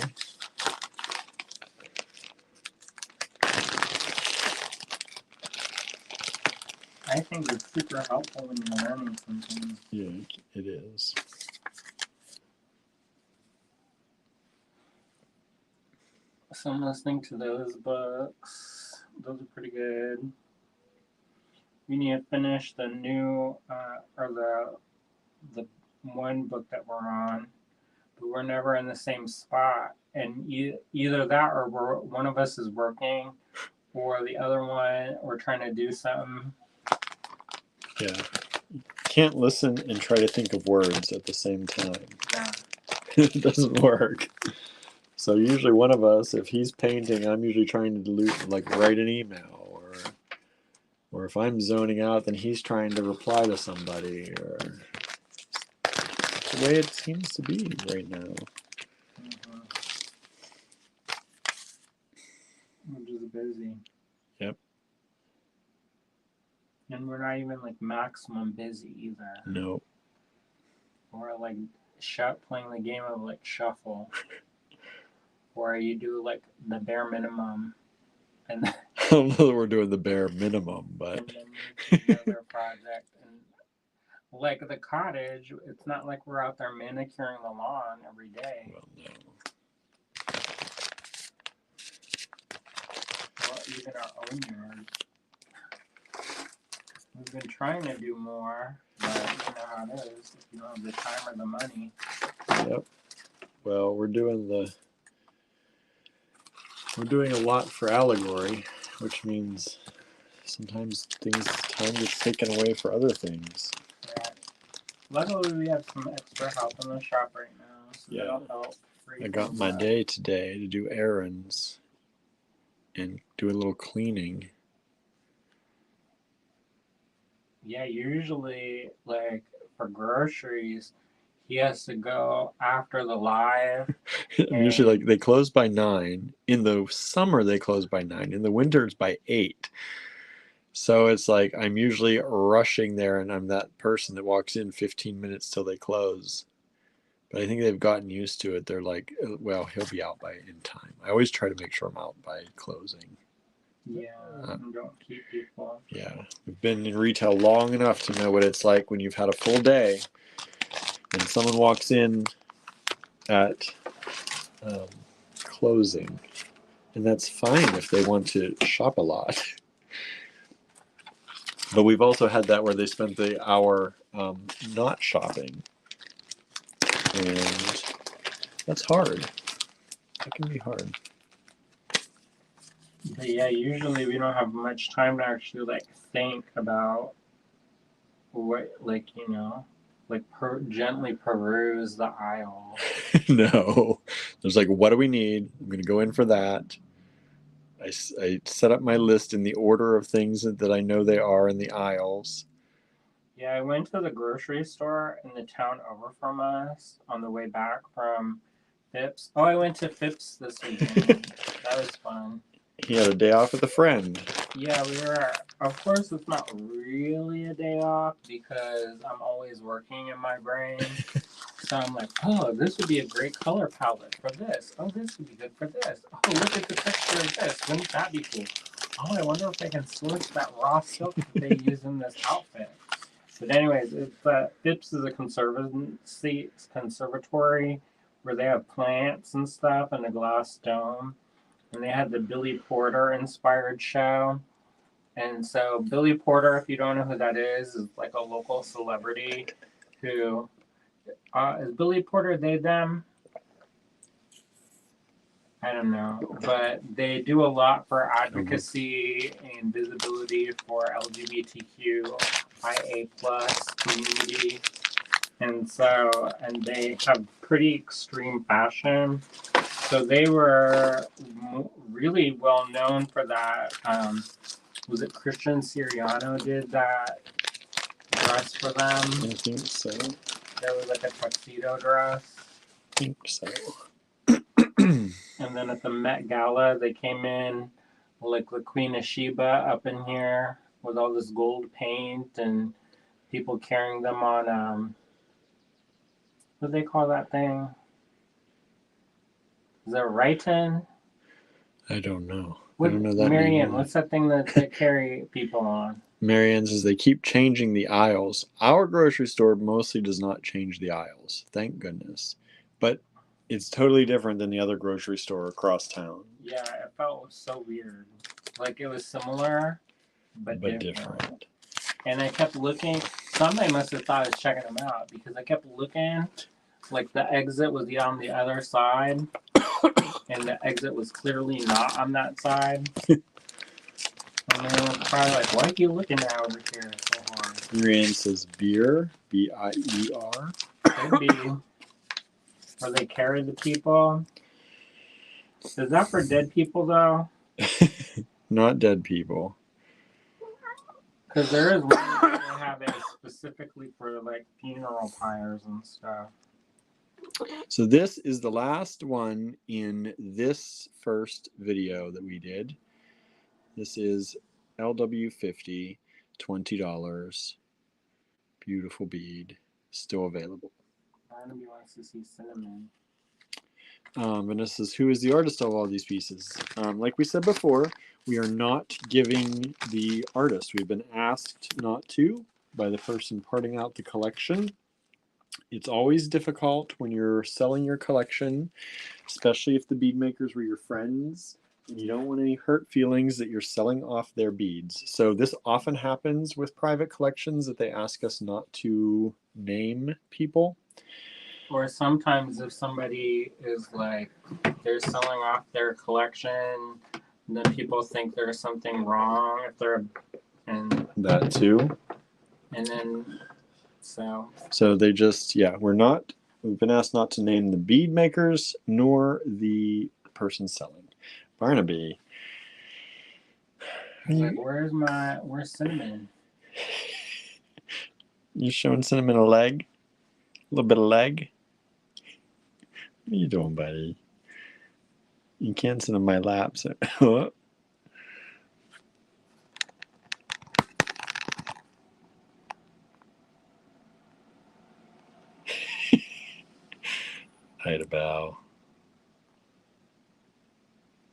I think it's super helpful when you're learning something. Yeah, it is. So I'm listening to those books. Those are pretty good. we need to finish the new or the one book that we're on, but we're never in the same spot. And either that or one of us is working, or the other one we're trying to do something. Yeah. Can't listen and try to think of words at the same time. Yeah. It doesn't work. So usually one of us, if he's painting, I'm usually trying to write an email, or if I'm zoning out, then he's trying to reply to somebody, or it's the way it seems to be right now. Mm-hmm. We're just busy. Yep. And we're not even like maximum busy either. No. We're like playing the game of like shuffle, where you do like the bare minimum, and I don't know that we're doing the bare minimum, but and then move to another project. And like the cottage, it's not like we're out there manicuring the lawn every day. well, no. Or even our own yard. We've been trying to do more, but you know how it is. If you don't have the time or the money. Yep. Well, we're doing a lot for allegory, which means sometimes time gets taken away for other things. Yeah. Luckily, we have some extra help in the shop right now, so Yeah. that'll help. I got my day today to do errands and do a little cleaning. Yeah, usually, like, for groceries, he has to go after the live. Usually, they close by 9. In the summer, they close by 9. In the winter, it's by 8. So it's like I'm usually rushing there, and I'm that person that walks in 15 minutes till they close. But I think they've gotten used to it. They're like, well, he'll be out in time. I always try to make sure I'm out by closing. Yeah, don't keep people. Yeah, we've been in retail long enough to know what it's like when you've had a full day and someone walks in at closing. And that's fine if they want to shop a lot. But we've also had that where they spent the hour not shopping. And that's hard. That can be hard. But yeah, usually we don't have much time to actually like think about what, like, you know, like gently peruse the aisle. No. There's like, what do we need? I'm going to go in for that. I set up my list in the order of things that I know they are in the aisles. Yeah, I went to the grocery store in the town over from us on the way back from Phipps. Oh, I went to Phipps this weekend. That was fun. He had a day off with a friend. Yeah, we were. Of course, it's not really a day off because I'm always working in my brain. So I'm like, oh, this would be a great color palette for this. Oh, this would be good for this. Oh, look at the texture of this. Wouldn't that be cool? Oh, I wonder if they can switch that raw silk that they use in this outfit. But anyways, Phipps is a conservatory where they have plants and stuff and a glass dome. And they had the Billy Porter inspired show. And so Billy Porter, if you don't know who that is like a local celebrity who is Billy Porter they them? I don't know, but they do a lot for advocacy and visibility for LGBTQIA plus community, and they have pretty extreme fashion. So they were really well known for that. Was it Christian Siriano did that dress for them? I think so. There was like a tuxedo dress. I think so. And then at the Met Gala, they came in like the Queen of Sheba up in here with all this gold paint and people carrying them on, what do they call that thing? Is it Rhyton? I don't know. What, I don't know that Marianne, name. what's that thing that they carry people on? Marianne's is they keep changing the aisles. Our grocery store mostly does not change the aisles, thank goodness. But it's totally different than the other grocery store across town. Yeah, it felt so weird. Like it was similar, but different. And I kept looking. Somebody must have thought I was checking them out because I kept looking. Like the exit was on the other side, and the exit was clearly not on that side. And they were probably like, "Why are you looking at over here so hard?" Marianne says beer, B-I-E-R. Could be. Or they carry the people. Is that for dead people though? Not dead people. Because there is one that they have it specifically for like funeral pyres and stuff. So this is the last one in this first video that we did. This is LW50, $20. Beautiful bead, still available. Barnaby wants to see cinnamon. Vanessa says, who is the artist of all these pieces? Like we said before, we are not giving the artist. We've been asked not to by the person parting out the collection. It's always difficult when you're selling your collection, especially if the bead makers were your friends, and you don't want any hurt feelings that you're selling off their beads. So this often happens with private collections that they ask us not to name people. Or sometimes if somebody is like, they're selling off their collection, then people think there's something wrong if they're, and That too. and then So they just, we've been asked not to name the bead makers nor the person selling. Barnaby. like, where's Cinnamon? You showing Cinnamon a leg? A little bit of leg? What are you doing, buddy? You can't sit on my lap. So. Ida bow.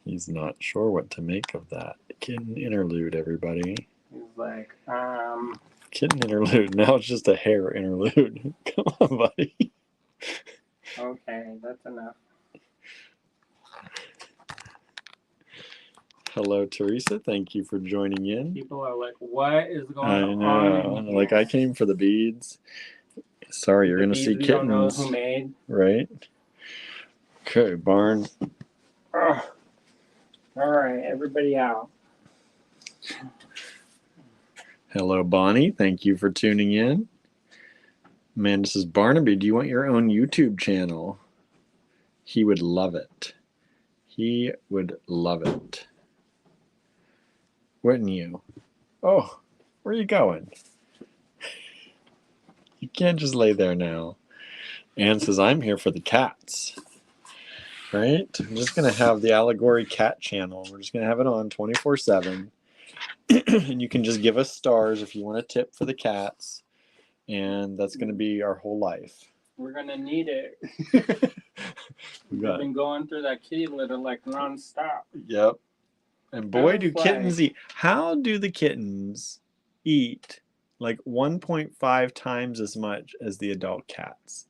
He's not sure what to make of that. Kitten interlude, everybody. He's like, Kitten interlude. Now it's just a hair interlude. Come on, buddy. okay, that's enough. Hello, Teresa. Thank you for joining in. People are like, what is going on? I know. Like, I came for the beads. Sorry, you're going to see We don't know kittens. who made. Right? Okay, Barn. All right, everybody out. Hello, Bonnie. Thank you for tuning in. Amanda says, Barnaby, do you want your own YouTube channel? He would love it. He would love it. Wouldn't you? Oh, where are you going? You can't just lay there now. Anne says, I'm here for the cats. Right? I'm just going to have the Allegory Cat channel. We're just going to have it on 24/7. And you can just give us stars if you want a tip for the cats. And that's going to be our whole life. We're going to need it. We've been going through that kitty litter like nonstop. Yep. And boy, do kittens eat. How do the kittens eat like 1.5 times as much as the adult cats?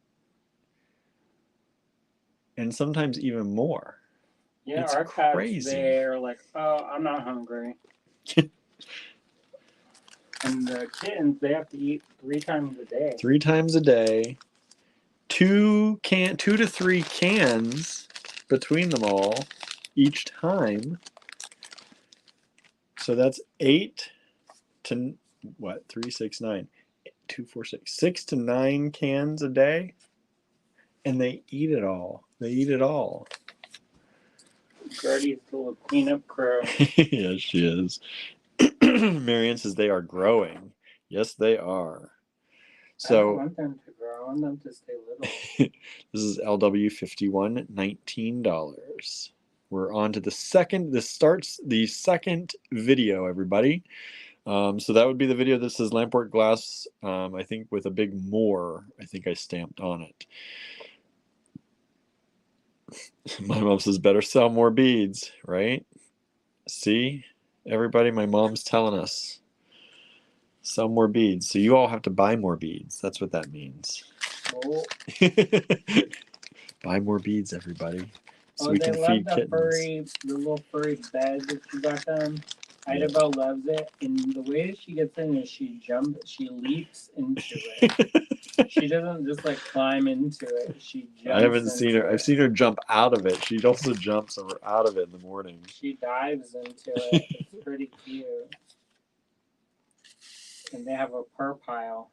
And sometimes even more. Yeah, it's our cats, crazy. They're like, oh, I'm not hungry. And the kittens, they have to eat 3 times a day. 3 times a day. 2 to 3 cans between them all each time. So that's 8 to what? 3, 6, 9. 2, 4, 6. 6 to 9 cans a day. And they eat it all. They eat it all. Gertie's the little cleanup crew. Yes, she is. Marianne says they are growing. Yes, they are. So I don't want them to grow. I want them to stay little. This is LW51, $19. We're on to the second. This starts the second video, everybody. So that would be the video that says Lampwork glass, I think with a big more, I think I stamped on it. My mom says better sell more beads, right? See, everybody, my mom's telling us sell more beads. So you all have to buy more beads. That's what that means. Oh. Buy more beads, everybody. So Oh, we they can love feed the kittens. the little furry bed that you got them. Idabelle loves it, and the way she gets in is she leaps into it. She doesn't just like climb into it. She jumps. I haven't seen her. I've seen her jump out of it. She also jumps out of it in the morning. She dives into it. It's pretty cute. And they have a purr pile.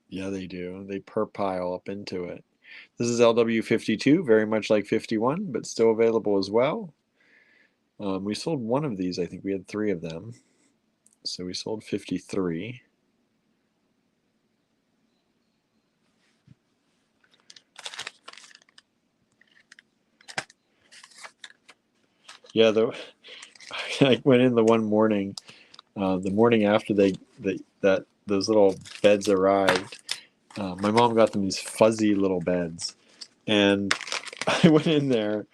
Yeah, they do. They purr pile up into it. This is LW52, very much like 51, but still available as well. We sold one of these. I think we had 3 of them. So we sold 53. Yeah, I went in the one morning, the morning after those little beds arrived. My mom got them these fuzzy little beds, and I went in there,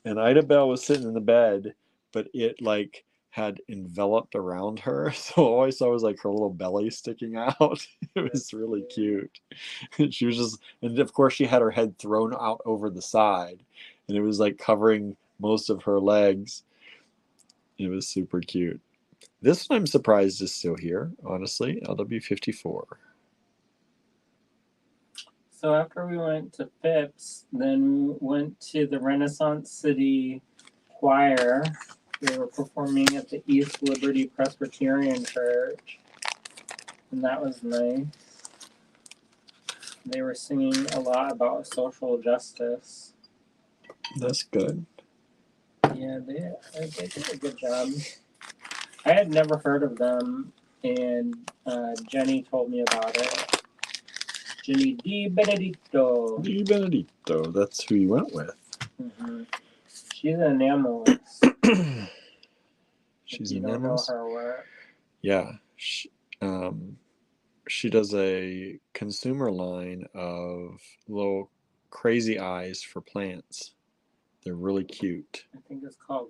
and Ida Bell was sitting in the bed, but it like had enveloped around her, so all I saw was like her little belly sticking out. It was really cute. She was just, and of course she had her head thrown out over the side, and it was like covering most of her legs. It was super cute. This one I'm surprised is still here, honestly. LW54. So after we went to Phipps, then we went to the Renaissance City Choir. They were performing at the East Liberty Presbyterian Church, and that was nice. They were singing a lot about social justice. That's good. Yeah, they did a good job. I had never heard of them, and Jenny told me about it. Jenny Di Benedicto. Di Benedicto, that's who you went with. Mm-hmm. She's an enamelist. She's you an don't know enamelist? her work. Yeah. She does a consumer line of little crazy eyes for plants. They're really cute. I think it's called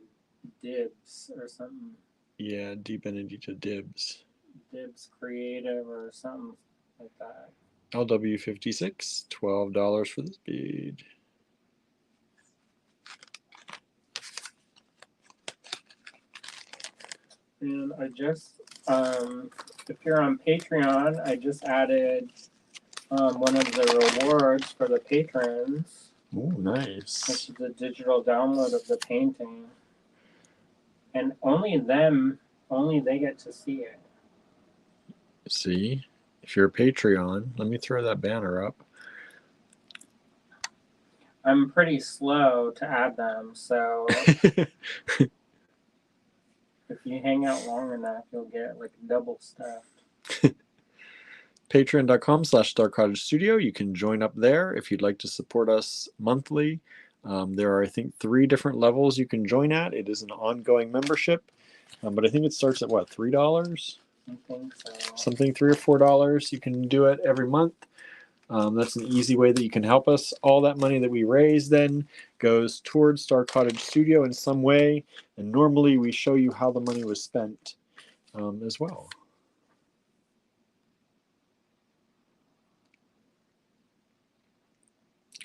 Dibs or something. Yeah, Di Benedicto Dibs. Dibs Creative or something like that. LW56, $12 for this bead. And I just, if you're on Patreon, I just added one of the rewards for the patrons. Oh, nice. Which is a digital download of the painting. And only they get to see it. See? If you're a Patreon, let me throw that banner up. I'm pretty slow to add them, so if you hang out long enough, you'll get like double stuff. Patreon.com/StarCottageStudio. You can join up there if you'd like to support us monthly. There are, I think, 3 different levels you can join at. It is an ongoing membership, but I think it starts at what, $3? I think so. Something $3 or $4. You can do it every month. That's an easy way that you can help us. All that money that we raise then goes towards Star Cottage Studio in some way, and normally we show you how the money was spent as well.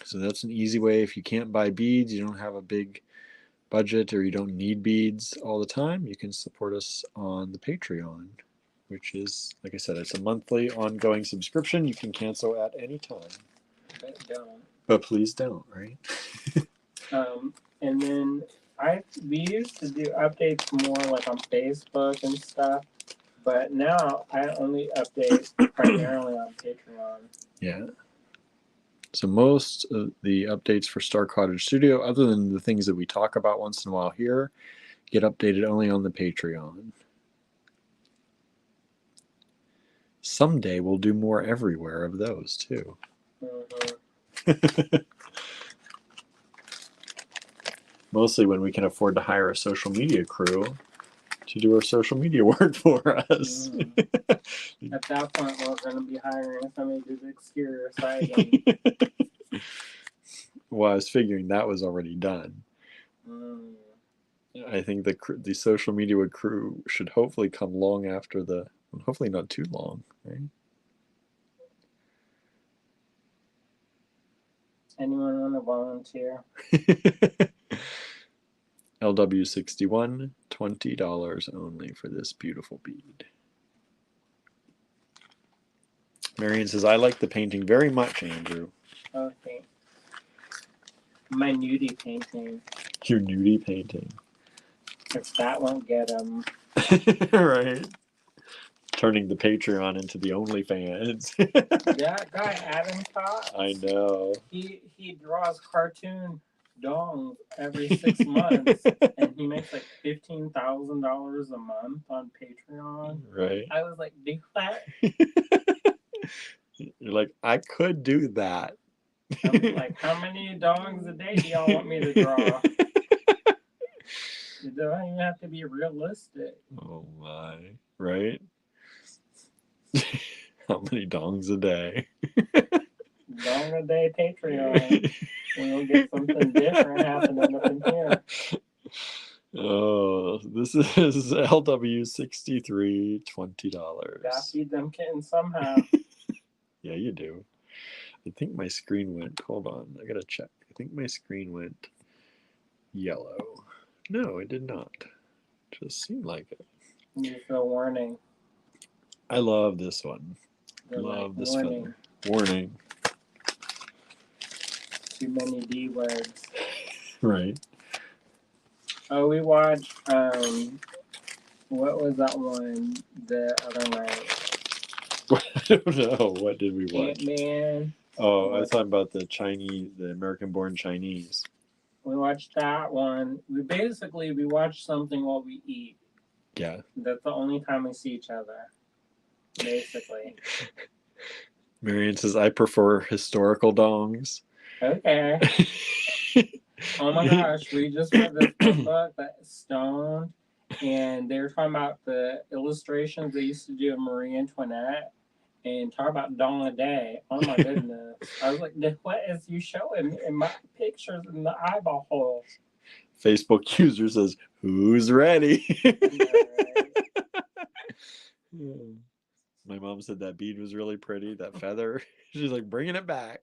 So that's an easy way. If you can't buy beads, you don't have a big budget, or you don't need beads all the time, you can support us on the Patreon, which is, like I said, it's a monthly ongoing subscription. You can cancel at any time. But don't. But please don't, right? And then we used to do updates more like on Facebook and stuff, but now I only update primarily on Patreon. Yeah. So most of the updates for Star Cottage Studio, other than the things that we talk about once in a while here, get updated only on the Patreon. Someday we'll do more everywhere of those too. Mm-hmm. Mostly when we can afford to hire a social media crew to do our social media work for us. At that point, we're going to be hiring somebody to do the exterior siding. Well, I was figuring that was already done. I think the social media crew should hopefully come long after hopefully not too long, right? Anyone want to volunteer? LW61, $20 only for this beautiful bead. Marion says, I like the painting very much, Andrew. Okay. My nudie painting. Your nudie painting. If that won't get him. Right. Turning the Patreon into the OnlyFans. That guy, Adam Todd. I know. He draws cartoon dongs every 6 months, and he makes like $15,000 a month on Patreon. Right. I was like, do that. You're like, I could do that. I'm like, how many dongs a day do y'all want me to draw? It doesn't even have to be realistic. Oh my. Right? How many dongs a day? Dong a day Patreon. We'll get something different happening up in here. Oh, this is LW63, $20. Gotta feed them kittens somehow. Yeah, you do. I think my screen went, hold on, I gotta check. I think my screen went yellow. No, it did not. Just seemed like it. Just a warning. I love this one. They're Love like, this warning. feather. Warning. Too many D words. Right. Oh, we watched, what was that one the other night? I don't know. What did we watch? Ant-Man. Oh, I was talking about the American-born Chinese. We watched that one. We watch something while we eat. Yeah. That's the only time we see each other. Basically. Marion says, I prefer historical dongs. Okay. Oh my gosh, we just read this book that's stoned, and they were talking about the illustrations they used to do of Marie Antoinette and talk about dong a day. Oh my goodness. I was like, what is you showing me in my pictures in the eyeball hole? Facebook user says, who's ready? My mom said that bead was really pretty, that feather. She's like, bringing it back.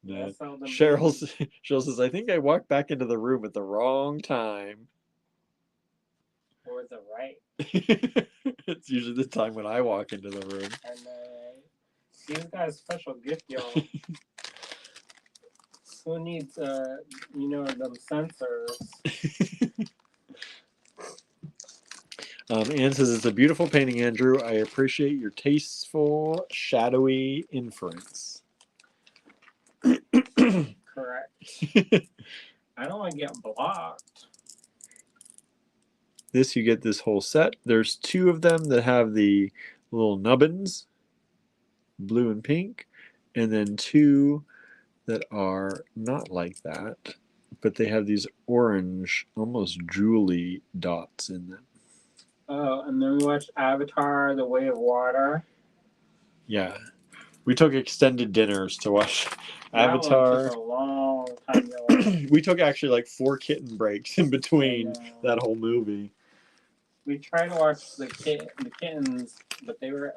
No. Cheryl says, I think I walked back into the room at the wrong time. Or was it right? It's usually the time when I walk into the room. And she's got a special gift, y'all. Who needs, them sensors? Anne says, it's a beautiful painting, Andrew. I appreciate your tasteful, shadowy inference. Correct. I don't want to get blocked. You get this whole set. There's 2 of them that have the little nubbins, blue and pink, and then 2 that are not like that, but they have these orange, almost jewelly dots in them. Oh, and then we watched Avatar: The Way of Water. Yeah. We took extended dinners to watch That Avatar. one took a long time to watch. We took actually like 4 kitten breaks in between that whole movie. We tried to watch the kittens, but they were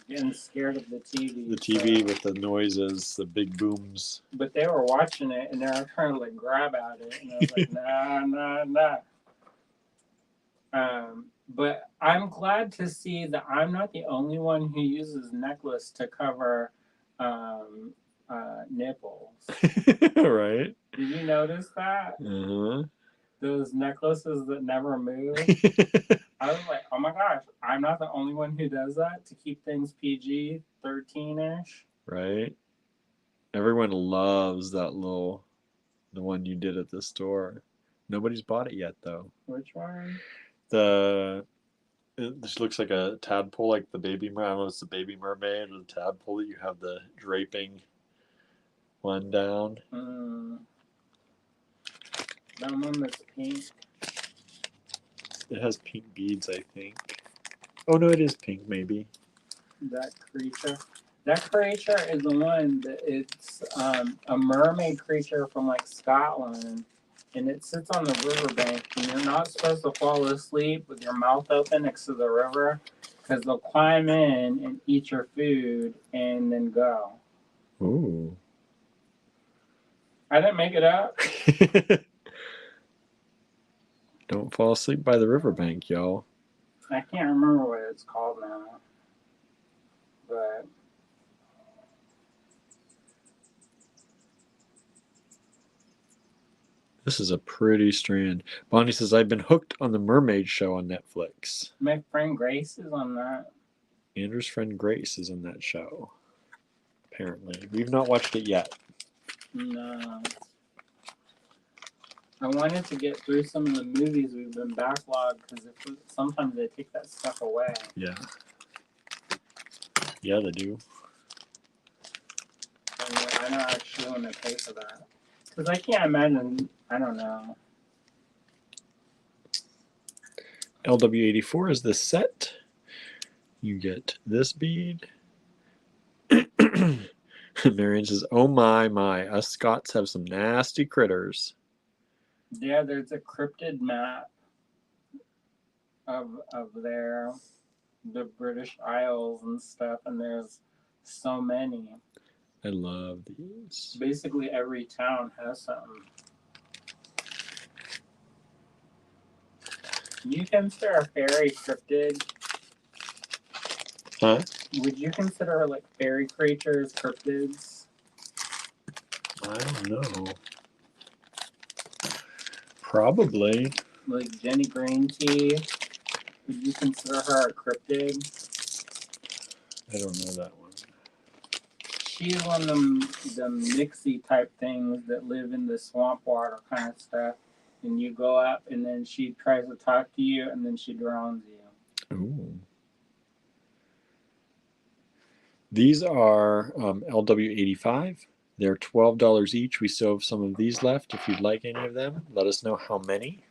getting scared of the TV. The TV with the noises, the big booms. But they were watching it, and they were trying to like grab at it, and I was like, nah. But I'm glad to see that I'm not the only one who uses necklace to cover nipples. Right. Did you notice that? Uh-huh. Those necklaces that never move. I was like, oh my gosh, I'm not the only one who does that to keep things PG-13-ish. Right. Everyone loves that the one you did at the store. Nobody's bought it yet, though. Which one? This looks like a tadpole, like the baby. I don't know if it's the baby mermaid or the tadpole that you have the draping one down. That one that's pink. It has pink beads, I think. Oh no, it is pink, maybe. That creature is the one that it's a mermaid creature from like Scotland, and it sits on the riverbank, and you're not supposed to fall asleep with your mouth open next to the river because they'll climb in and eat your food and then go. Don't fall asleep by the riverbank, y'all. I can't remember what it's called now, but This is a pretty strand. Bonnie says, I've been hooked on the Mermaid Show on Netflix. my friend Grace is on that. Andrew's friend Grace is in that show. Apparently. We've not watched it yet. No. I wanted to get through some of the movies we've been backlogged because sometimes they take that stuff away. Yeah. Yeah, they do. And I don't actually want to pay for that. Because I can't imagine, I don't know. LW84 is the set. You get this bead. Marion says, oh my, us Scots have some nasty critters. Yeah, there's a cryptid map of the British Isles and stuff, and there's so many. I love these. Basically, every town has something. You consider a fairy cryptid? Huh? Would you consider like fairy creatures cryptids? I don't know. Probably. Like Jenny Green Tea? Would you consider her a cryptid? I don't know that one. She's one of the mixy type things that live in the swamp water kind of stuff. And you go up and then she tries to talk to you and then she drowns you. Ooh. These are LW85. They're $12 each. We still have some of these left. If you'd like any of them, let us know how many.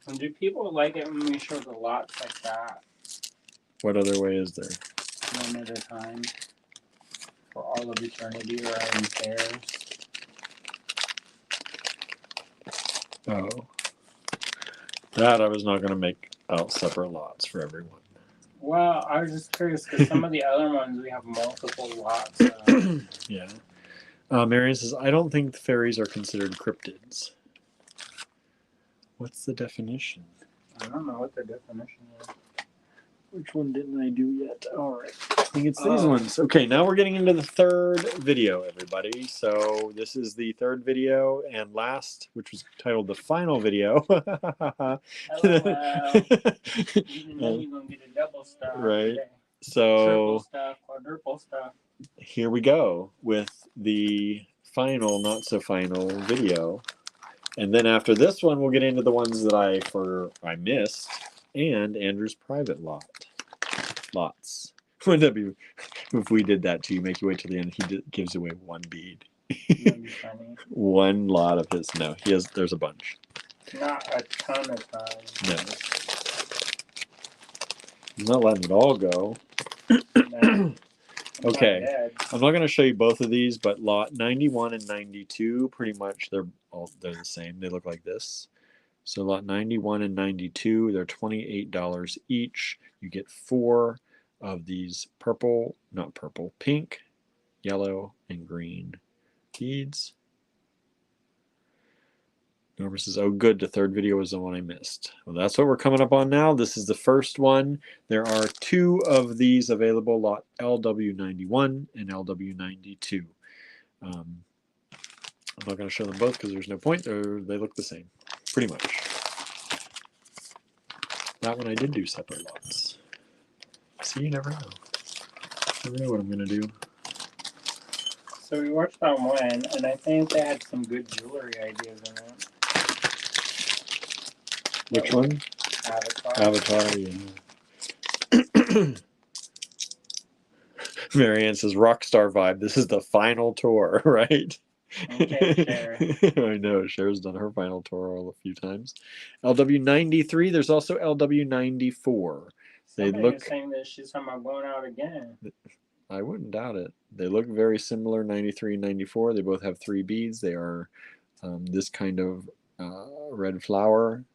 And do people like it when we show the lots like that? What other way is there? One at a time. For all of eternity or in pairs. Oh. That I was not going to make out separate lots for everyone. Well, I was just curious because some of the other ones we have multiple lots of. Yeah. Marion says, I don't think the fairies are considered cryptids. What's the definition? I don't know what the definition is. Which one didn't I do yet? All right. I think it's these ones. Okay, now we're getting into the third video, everybody. So this is the third video and last, which was titled the final video. LOL. You didn't know you're going to get a double stuff. Right. Today. So triple stuff, quadruple stuff. Here we go with the final, not so final video. And then after this one, we'll get into the ones that I missed and Andrew's private lots. Wouldn't that be if we did that to you? Make you wait till the end. He gives away one bead. That'd be funny. One lot of his. No, there's a bunch. Not a ton of times. No. He's not letting it all go. No. Okay. I'm not going to show you both of these, but lot 91 and 92, pretty much they're the same. They look like this. So lot 91 and 92, they're $28 each. You get 4 of these pink, yellow, and green beads. Norma says, oh good, the third video was the one I missed. Well, that's what we're coming up on now. This is the first one. There are 2 of these available, lot LW91 and LW92. I'm not going to show them both because there's no point. They look the same, pretty much. That one I did do separate lots. See, you never know. Never know what I'm going to do. So we watched that one, and I think they had some good jewelry ideas in it. Which one? Avatar, yeah. Marianne says, Rockstar vibe. This is the final tour, right? Okay, Cher. I know. Cher's done her final tour a few times. LW93. There's also LW94. Somebody was saying that she's talking about going out again. I wouldn't doubt it. They look very similar, 93 and 94. They both have 3 beads. They are this kind of red flower.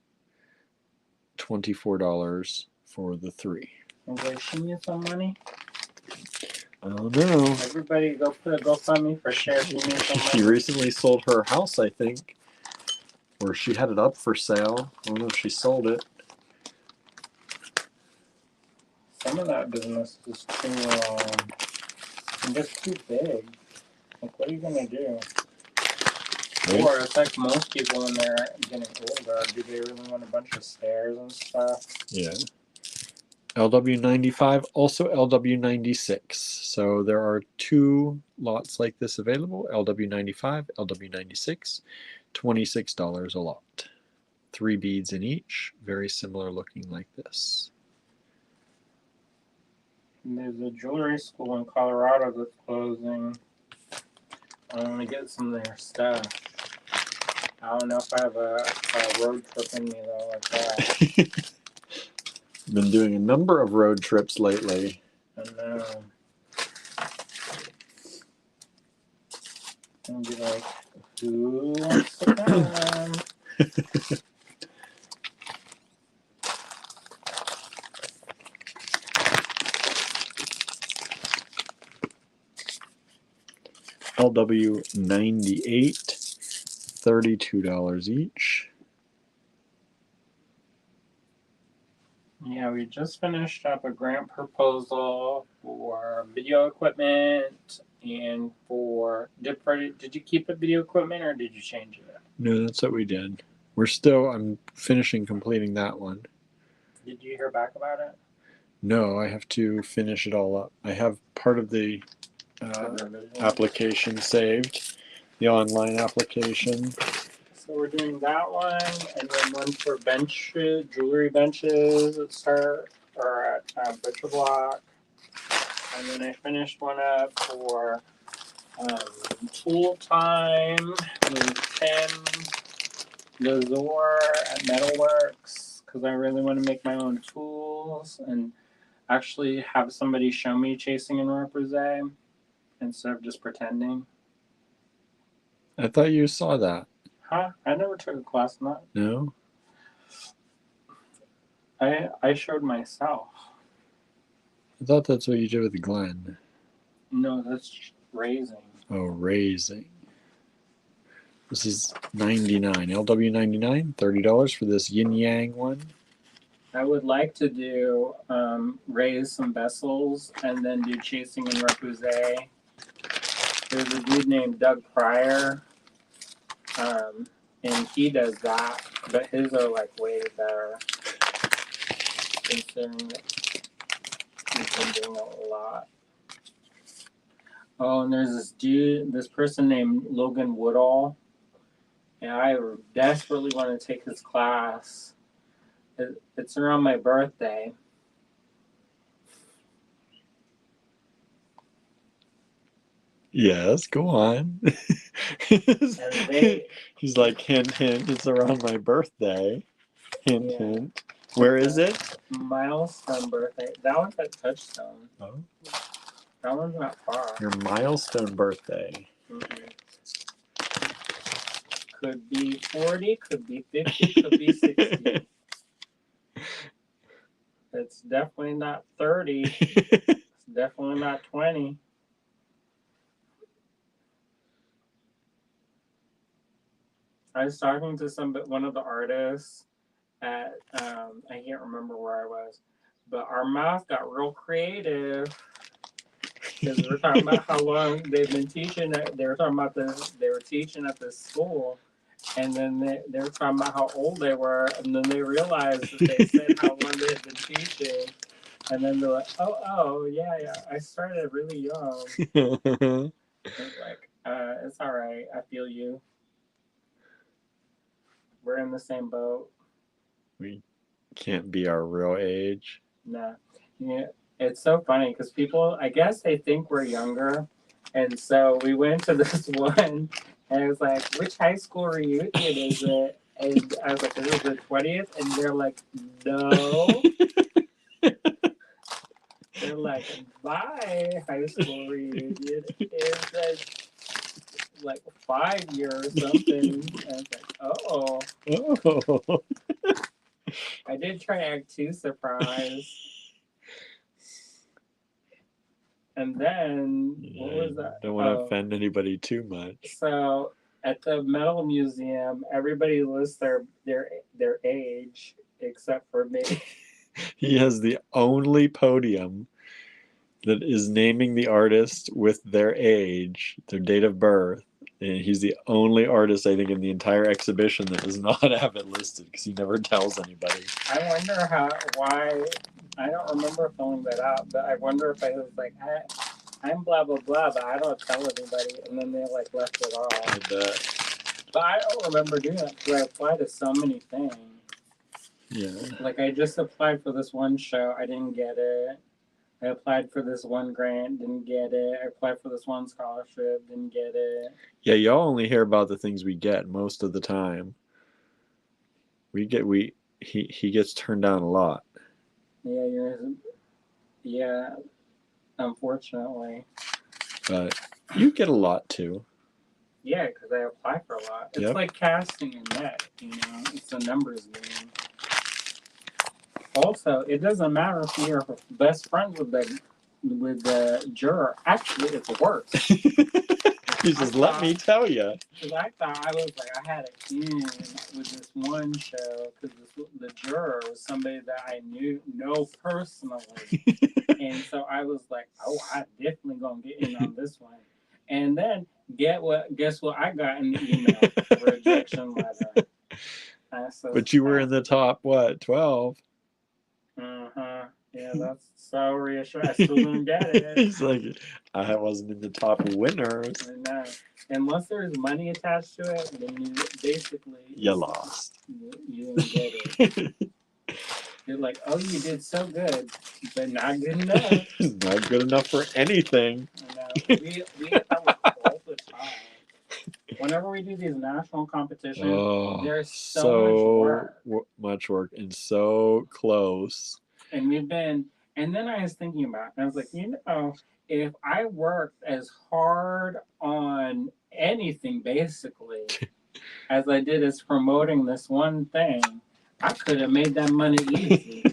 $24 for the 3. Okay, she needs some money. I don't know. Everybody go put a GoFundMe for Cher. She made some She money. recently sold her house, I think, or she had it up for sale. I don't know if she sold it. Some of that business is too, just too big. Like, what are you gonna do? Right? Or it's like most people when they're getting older, do they really want a bunch of stairs and stuff? Yeah. LW95, also LW96. So there are 2 lots like this available, LW95, LW96, $26 a lot. 3 beads in each, very similar looking like this. And there's a jewelry school in Colorado that's closing. I want to get some of their stuff. I don't know if I have a road trip in me though, like that. Been doing a number of road trips lately. I know. And be like, who wants to come? LW98, $32 each. Yeah, we just finished up a grant proposal for video equipment and for did you keep the video equipment or did you change it? No, that's what we did. I'm finishing completing that one. Did you hear back about it? No, I have to finish it all up. I have part of the application saved, the online application. So we're doing that one, and then one for benches, jewelry benches at Start or at Butcher Block, and then I finished one up for tool time with Tim Lazor at Metalworks because I really want to make my own tools and actually have somebody show me chasing and repoussé instead of just pretending. I thought you saw that. Huh? I never took a class in that. No? I showed myself. I thought that's what you did with Glenn. No, that's raising. Oh, raising. This is 99. LW99, $30 for this yin yang one. I would like to do raise some vessels and then do chasing and repoussé. There's a dude named Doug Pryor, and he does that, but his are like way better considering that he's been doing it a lot. Oh, and there's this person named Logan Woodall, and I desperately want to take his class. It's around my birthday. Yes, go on. He's like, hint, hint, it's around my birthday. Hint, Yeah. hint. Where is it? Milestone birthday. That one's at Touchstone. Oh. That one's not far. Your milestone birthday. Mm-hmm. Could be 40, could be 50, could be 60. It's definitely not 30. It's definitely not 20. I was talking to one of the artists at I can't remember where I was, but our mouth got real creative because we were talking about how long they've been teaching. They were talking about they were teaching at this school, and then they were talking about how old they were, and then they realized that they said how long they had been teaching, and then they're like, oh yeah, I started really young. It's like it's all right. I feel you. We're in the same boat. We can't be our real age. Nah. Yeah, it's so funny because people, I guess they think we're younger. And so we went to this one and it was like, which high school reunion is it? And I was like, it was the 20th. And they're like, no. They're like, my high school reunion is like 5 years or something. And I was like, oh. Oh. I did try to act too surprised. And then what was that? Don't want to Oh, offend anybody too much. so at the metal museum, everybody lists their age except for me. He has the only podium that is naming the artist with their age, their date of birth. And he's the only artist, I think, in the entire exhibition that does not have it listed because he never tells anybody. I wonder why. I don't remember filling that out, but I wonder if I was like, I'm blah blah blah, but I don't tell anybody, and then they like left it off. And, But I don't remember doing that because I applied to so many things. yeah. Like I just applied for this one show, I didn't get it. I applied for this one grant, didn't get it. I applied for this one scholarship, didn't get it. Yeah, y'all only hear about the things we get most of the time. He gets turned down a lot. Yeah, unfortunately. But you get a lot too. Yeah, because I apply for a lot. It's like casting a net, it's a numbers game. Also, it doesn't matter if you're best friends with the juror. Actually, it's worse. He says, "Let me tell you." Because I thought I was like, I had it in with this one show because the juror was somebody that I know personally, and so I was like, oh, I definitely gonna get in on this one. And then guess what I got in the email? Rejection letter. But you were in the top 12? Yeah, that's so reassuring. I still didn't get it. He's like, I wasn't in the top winners. I know. Unless there's money attached to it, then you basically lost. You didn't get it. You're like, oh, you did so good, but not good enough. Not good enough for anything. I know. We get that like all the time. Whenever we do these national competitions, there's so much work and so close. And and then I was thinking about it, and I was like, if I worked as hard on anything basically as I did as promoting this one thing, I could have made that money easy.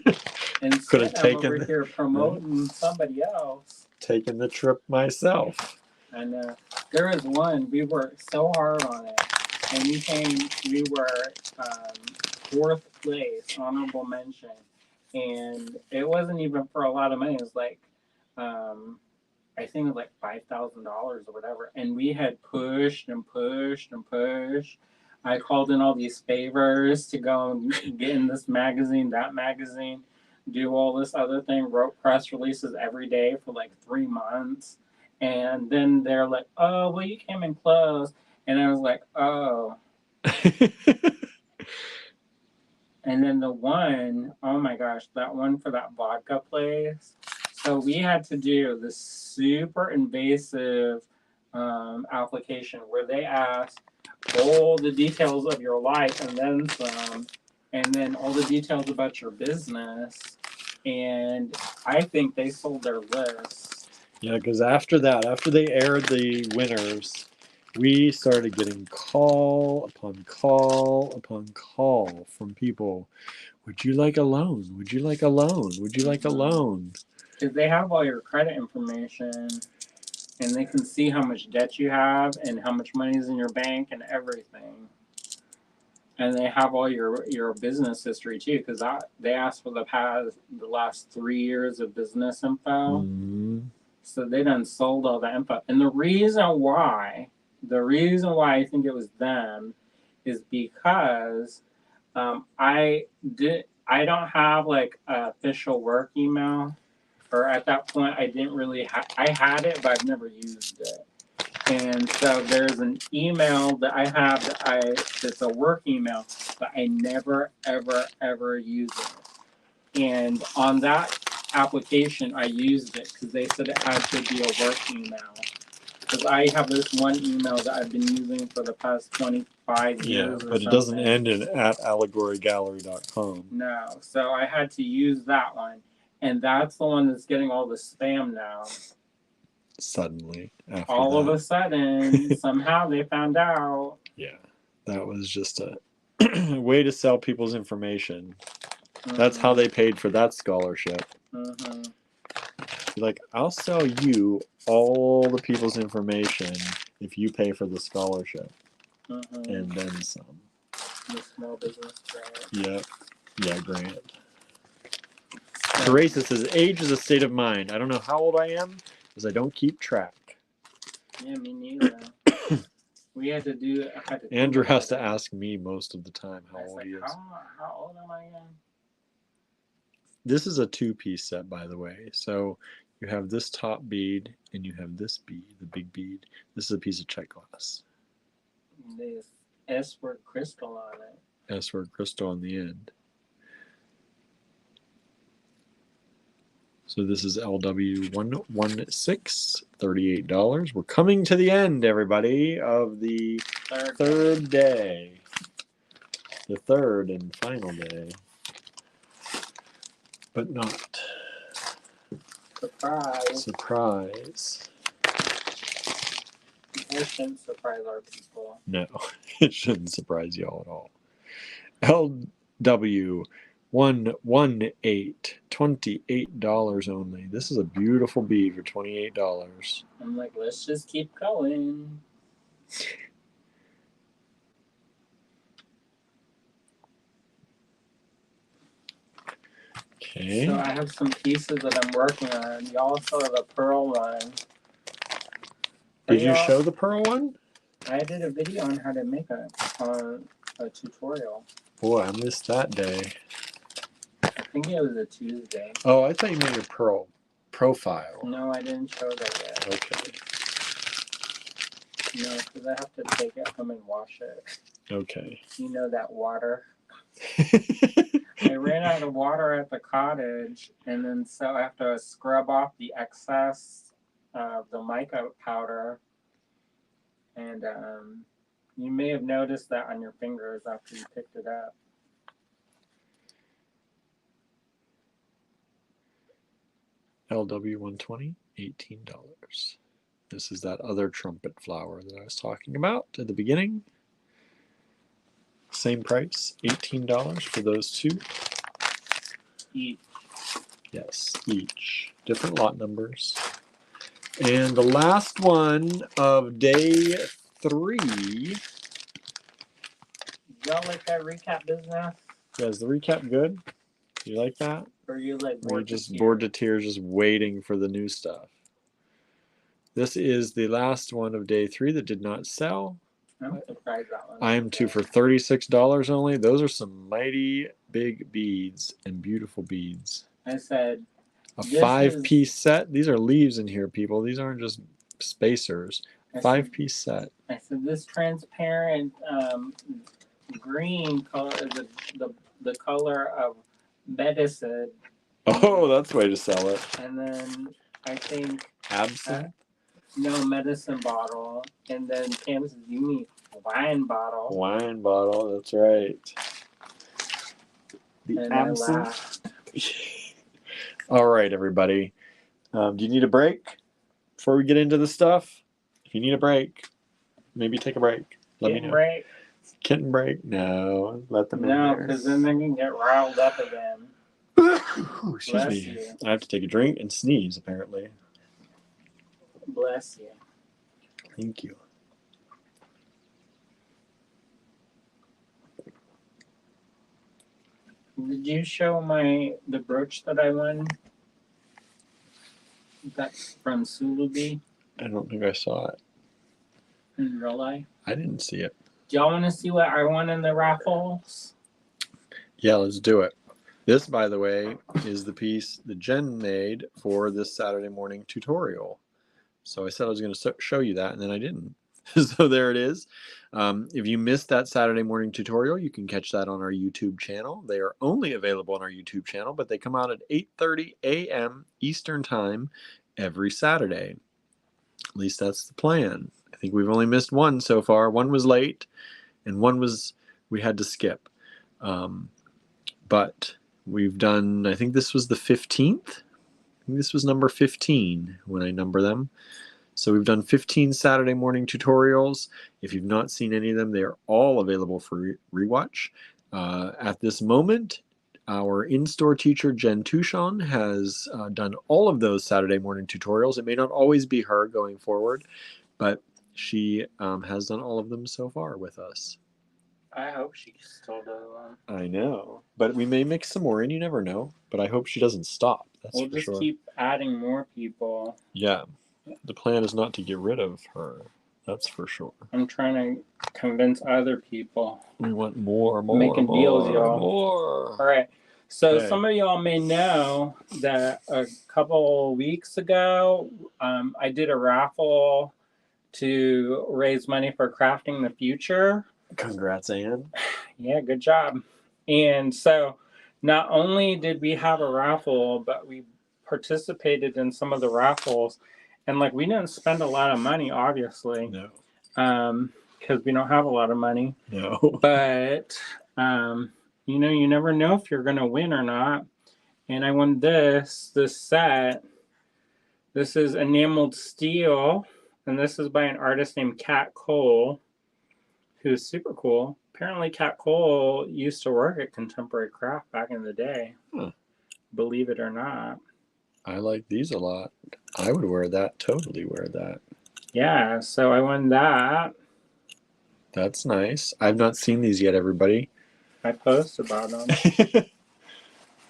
Instead, I'm over here promoting somebody else. Taking the trip myself. And there was one, we worked so hard on it, and we were 4th place, honorable mention, and it wasn't even for a lot of money. It was like, I think it was like $5,000 or whatever, and we had pushed and pushed and pushed. I called in all these favors to go and get in this magazine, that magazine, do all this other thing, wrote press releases every day for like 3 months. And then they're like, oh, well, you came in close. And I was like, oh. And then the one, oh my gosh, that one for that vodka place. So we had to do this super invasive application where they asked all the details of your life and then some, and then all the details about your business. And I think they sold their list. Yeah, because after they aired the winners, we started getting call upon call upon call from people. Would you like a loan? Would you like a loan? Would you like a loan? Because they have all your credit information, and they can see how much debt you have and how much money is in your bank and everything. And they have all your business history too, because they asked for the last 3 years of business info. Mm-hmm. So they done sold all the info. And the reason why I think it was them is because I don't have like an official work email, or at that point I didn't really I had it, but I've never used it. And so there's an email that I have that's a work email, but I never ever use it. And on that application I used it because they said it had to be a work email. Because I have this one email that I've been using for the past 25 years. Yeah, but it doesn't end in @allegorygallery.com. No, so I had to use that one, and that's the one that's getting all the spam now. Suddenly, all of a sudden, somehow they found out. Yeah, that was just a way to sell people's information. Mm-hmm. That's how they paid for that scholarship. Mm-hmm. Be like, I'll sell you all the people's information if you pay for the scholarship and then some. The small business grant. Yep. Yeah, grant. Teresa says, age is a state of mind. I don't know how old I am because I don't keep track. Yeah, me neither. We had to do. Andrew has to ask me most of the time how old he is. How old am I again? This is a two-piece set, by the way. So you have this top bead and you have this bead, the big bead. This is a piece of check glass. There's S-word crystal on it. S-word crystal on the end. So this is LW116, $38. We're coming to the end, everybody, of the third day. The third and final day. But not. Surprise. Surprise. It shouldn't surprise our people. No, it shouldn't surprise y'all at all. LW118, $28 only. This is a beautiful bead for $28. I'm like, let's just keep going. Okay. So I have some pieces that I'm working on. Y'all saw the pearl one. Did you show the pearl one? I did a video on how to make a tutorial. Boy, I missed that day. I think it was a Tuesday. Oh, I thought you made your pearl profile. No, I didn't show that yet. Okay. No, because I have to take it home and wash it. Okay. You know that water. I ran out of water at the cottage, and then so I have to scrub off the excess of the mica powder. And you may have noticed that on your fingers after you picked it up. LW120, $18. This is that other trumpet flower that I was talking about at the beginning. Same price, $18 for those two. Each. Yes, each. Different lot numbers. And the last one of day 3. Y'all like that recap business? Yeah, is the recap good? Do you like that? Or you like Or you just bored to tears just waiting for the new stuff? This is the last one of day 3 that did not sell. I'm surprised that one. I am 2 for $36 only. Those are some mighty big beads and beautiful beads. I said a 5-piece set. These are leaves in here, people. These aren't just spacers. 5-piece set. I said this transparent green color is the color of medicine. Oh, that's the way to sell it. And then I think absinthe. No, medicine bottle. And then Cam says, you mean wine bottle. Wine bottle, that's right. The and absinthe. All right, everybody. Do you need a break before we get into the stuff? If you need a break, maybe take a break. Let me know. Break? Kitten break? No. Let them in there. No, because then they can get riled up again. Excuse me. You. I have to take a drink and sneeze, apparently. Bless you. Thank you. Did you show the brooch that I won? That's from Sulubi. I don't think I saw it. In real life? I didn't see it. Do y'all want to see what I won in the raffles? Yeah, let's do it. This, by the way, is the piece that Jen made for this Saturday morning tutorial. So I said I was going to show you that, and then I didn't. So there it is. If you missed that Saturday morning tutorial, you can catch that on our YouTube channel. They are only available on our YouTube channel, but they come out at 8:30 a.m. Eastern Time every Saturday. At least that's the plan. I think we've only missed one so far. One was late, and one was we had to skip. But we've done, I think this was the 15th. I think this was number 15 when I number them. So we've done 15 Saturday morning tutorials. If you've not seen any of them, they are all available for rewatch. At this moment, Our in-store teacher, Jen Tuchon, has done all of those Saturday morning tutorials. It may not always be her going forward, but she has done all of them so far with us. I hope she still does them. I know, but we may mix some more in. You never know. But I hope she doesn't stop. That's We'll for just sure. keep adding more people. Yeah, the plan is not to get rid of her. That's for sure. I'm trying to convince other people. We want more, Making deals, y'all. more. All right. So Okay. some of y'all may know that a couple weeks ago, I did a raffle to raise money for Crafting the Future. Congrats, Anne. Yeah, good job. And so not only did we have a raffle, but we participated in some of the raffles. And like we didn't spend a lot of money, obviously. No. Because we don't have a lot of money. No. But you know, you never know if you're gonna win or not. And I won this set. This is enameled steel, and this is by an artist named Kat Cole, who's super cool. Apparently, Kat Cole used to work at Contemporary Craft back in the day. Huh. Believe it or not. I like these a lot. I would wear that. Totally wear that. Yeah, so I won that. That's nice. I've not seen these yet, everybody. I posted about them.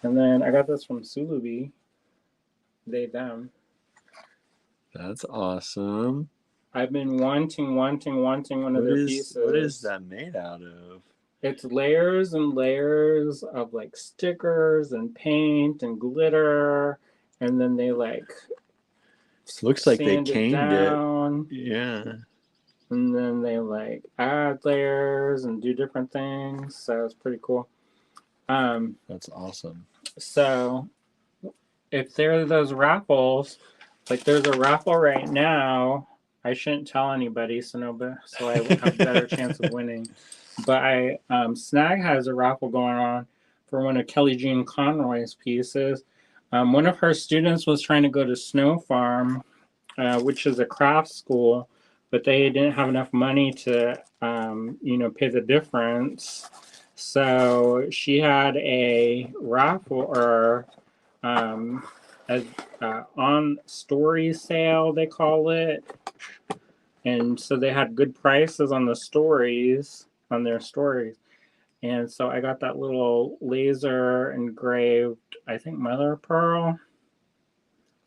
And then I got this from Sulubi. They, them. That's awesome. I've been wanting one of their pieces. What is that made out of? It's layers and layers of like stickers and paint and glitter, and then they like Looks like they sand caned down, it. Yeah. and then they like add layers and do different things. So it's pretty cool. That's awesome. So if there are those raffles, like there's a raffle right now. I shouldn't tell anybody, so I would have a better chance of winning. But Snag has a raffle going on for one of Kelly Jean Conroy's pieces. One of her students was trying to go to Snow Farm, which is a craft school, but they didn't have enough money to, pay the difference. So she had a raffle or on story sale, they call it. And so they had good prices on the stories, on their stories. And so I got that little laser engraved, I think mother of pearl,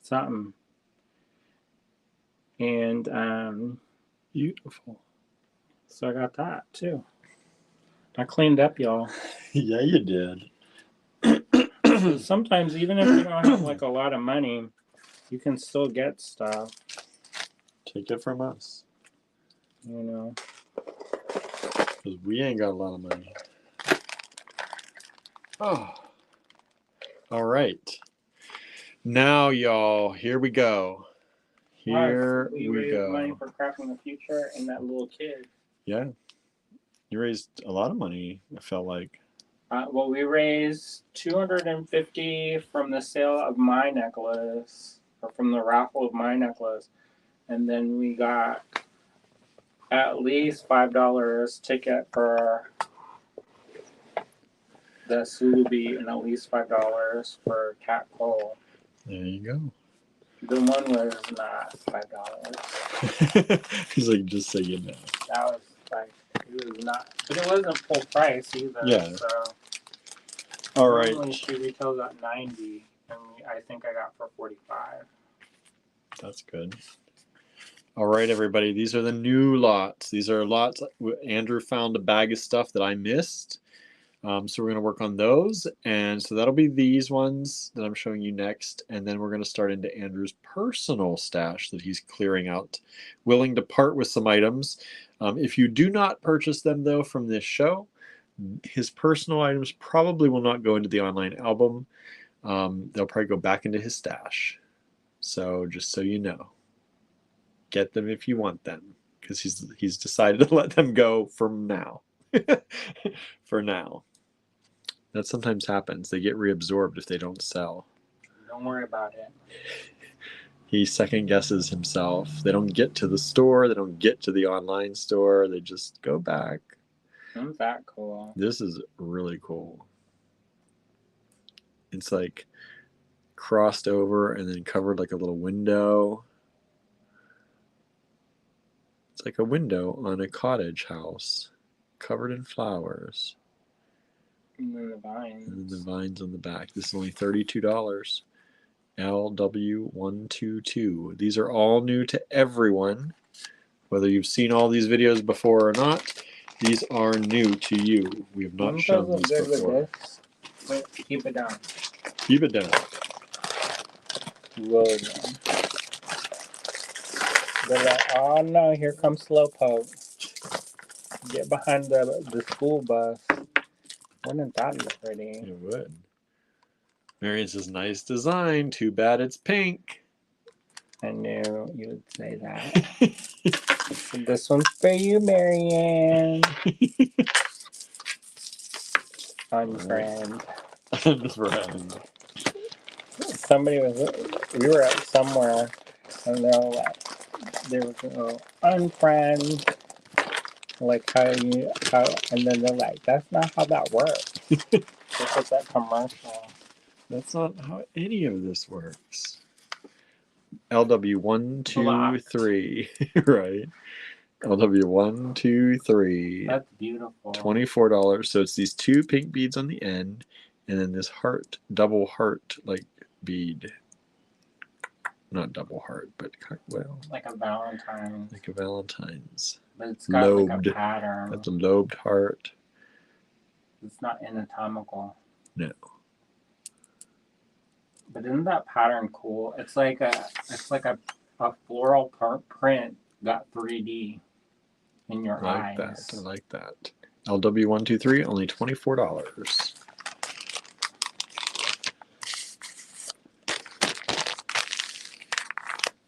something. And Beautiful. so I got that too. I cleaned up, y'all. Yeah, you did. So sometimes even if you don't have like a lot of money, you can still get stuff. Take it from us. You know. Because we ain't got a lot of money. Oh. All right. Now, y'all, here we go. Here we we raised go. money for Crafting the Future and that little kid. Yeah. You raised a lot of money, I felt like. Well, we raised $250 from the sale of my necklace, or from the raffle of my necklace, and then we got at least $5 ticket for the Sulubi, and at least $5 for Cat Cole. There you go. The one was not $5. He's like, just so you know. That was like, it was not, but it wasn't full price either. Yeah. So. All right. Normally she retails at $90, and I think I got for $45. That's good. All right, everybody. These are the new lots. These are lots. Andrew found a bag of stuff that I missed. So we're going to work on those. And so that'll be these ones that I'm showing you next. And then we're going to start into Andrew's personal stash that he's clearing out, willing to part with some items. If you do not purchase them, though, from this show, his personal items probably will not go into the online album. They'll probably go back into his stash. So just so you know, get them if you want them, because he's decided to let them go from now. For now. That sometimes happens. They get reabsorbed if they don't sell. Don't worry about it. He second guesses himself. They don't get to the store. They don't get to the online store. They just go back. Isn't that cool? This is really cool. It's like crossed over and then covered like a little window. It's like a window on a cottage house covered in flowers. And then the vines. And then the vines on the back. This is only $32. LW122. These are all new to everyone. Whether you've seen all these videos before or not, these are new to you. We have not shown these before. Wait, keep it down. Keep it down. Load them. They're like, oh no, here comes Slowpoke. Get behind the school bus. Wouldn't that be pretty? It would. Marion says, nice design. Too bad it's pink. I knew you would say that. This one's for you, Marianne. Unfriend. Unfriend. Somebody we were at somewhere, and they were unfriend. Like and then they're like, that's not how that works. Look at that commercial. That's not how any of this works. LW123, right? LW123. That's beautiful. $24. So it's these two pink beads on the end, and then this heart, double heart like bead. Not double heart, but well, like a Valentine. like a Valentine's. But it's got lobed. like a pattern. That's a lobed heart. It's not anatomical. No. But isn't that pattern cool? It's like a floral print got 3D in your eyes. I like that. LW123, only $24.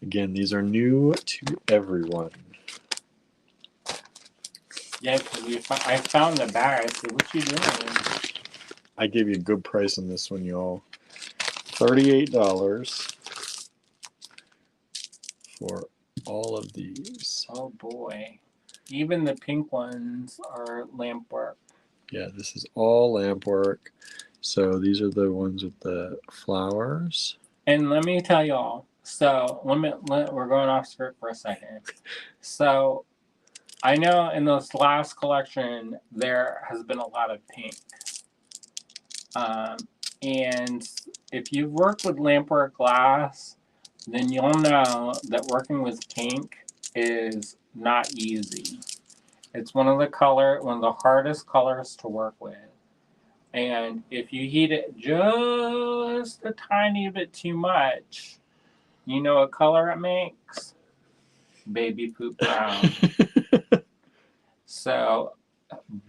Again, these are new to everyone. Yeah, because I found the bag. I said, what you doing? I gave you a good price on this one, y'all. $38 for all of these. Oh boy. Even the pink ones are Lampwork. Yeah, this is all Lampwork. So these are the ones with the flowers. And let me tell y'all. So we're going off script for a second. So I know in this last collection there has been a lot of pink. And if you've worked with Lampwork glass, then you'll know that working with pink is not easy. It's one of the hardest colors to work with. And if you heat it just a tiny bit too much, you know what color it makes? Baby poop brown. So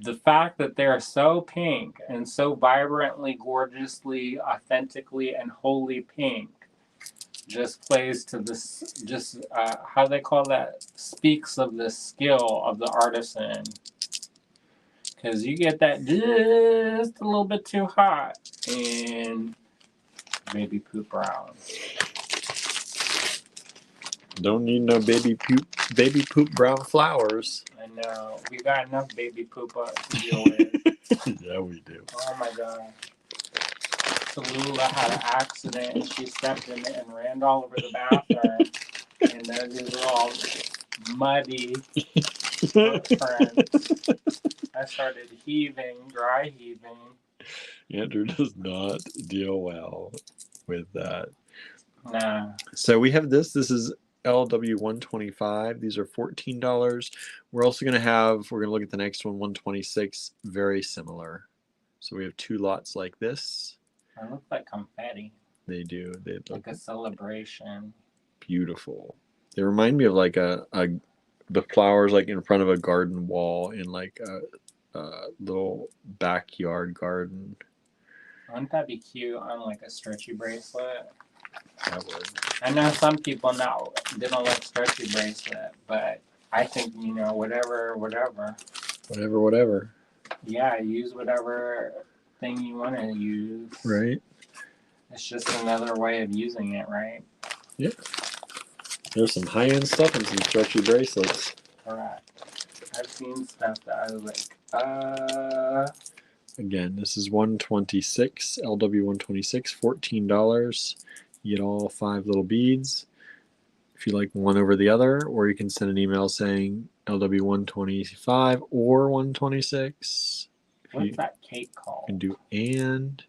the fact that they're so pink and so vibrantly, gorgeously, authentically, and wholly pink just plays to this, how they call that, speaks of the skill of the artisan. Because you get that just a little bit too hot and baby poop brown. Don't need no baby poop brown flowers. I know. We got enough baby poop to deal with. Yeah, we do. Oh my god. Tallulah had an accident and she stepped in it and ran all over the bathroom. And there these are all muddy footprints. I started dry heaving. Andrew does not deal well with that. Nah. So we have this. This is LW125. These are $14. We're also going to look at the next one, 126, very similar. So we have two lots like this. They look like confetti. They do. They look like a celebration. Beautiful. They remind me of like the flowers like in front of a garden wall in like a little backyard garden. Wouldn't that be cute on like a stretchy bracelet? That would. I know some people they don't like stretchy bracelet, but I think, whatever. Whatever. Yeah, use whatever thing you want to use. Right. It's just another way of using it, right? Yeah. There's some high-end stuff and some stretchy bracelets. Correct. I've seen stuff that I was like, again, this is 126, LW 126, $14. You get all 5 little beads. If you like one over the other, or you can send an email saying LW 125 or 126. What's that cake called? You can do and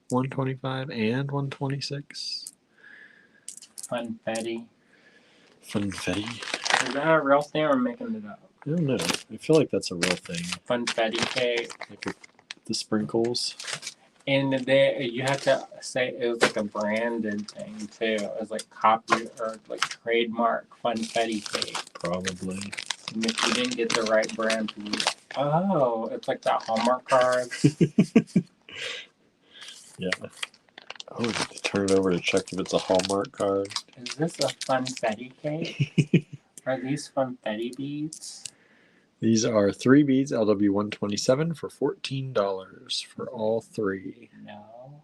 125 and 126. Funfetti. Funfetti. Is that a real thing or I'm making it up? I don't know. I feel like that's a real thing. Funfetti cake. Like the sprinkles. And you had to say it was like a branded thing too. It was like copy or like trademark Funfetti cake. Probably. And if you didn't get the right brand, oh, it's like that Hallmark card. Yeah. Oh, you have to turn it over to check if it's a Hallmark card. Is this a Funfetti cake? Are these Funfetti beads? These are 3 beads, LW 127 for $14 for all 3. No.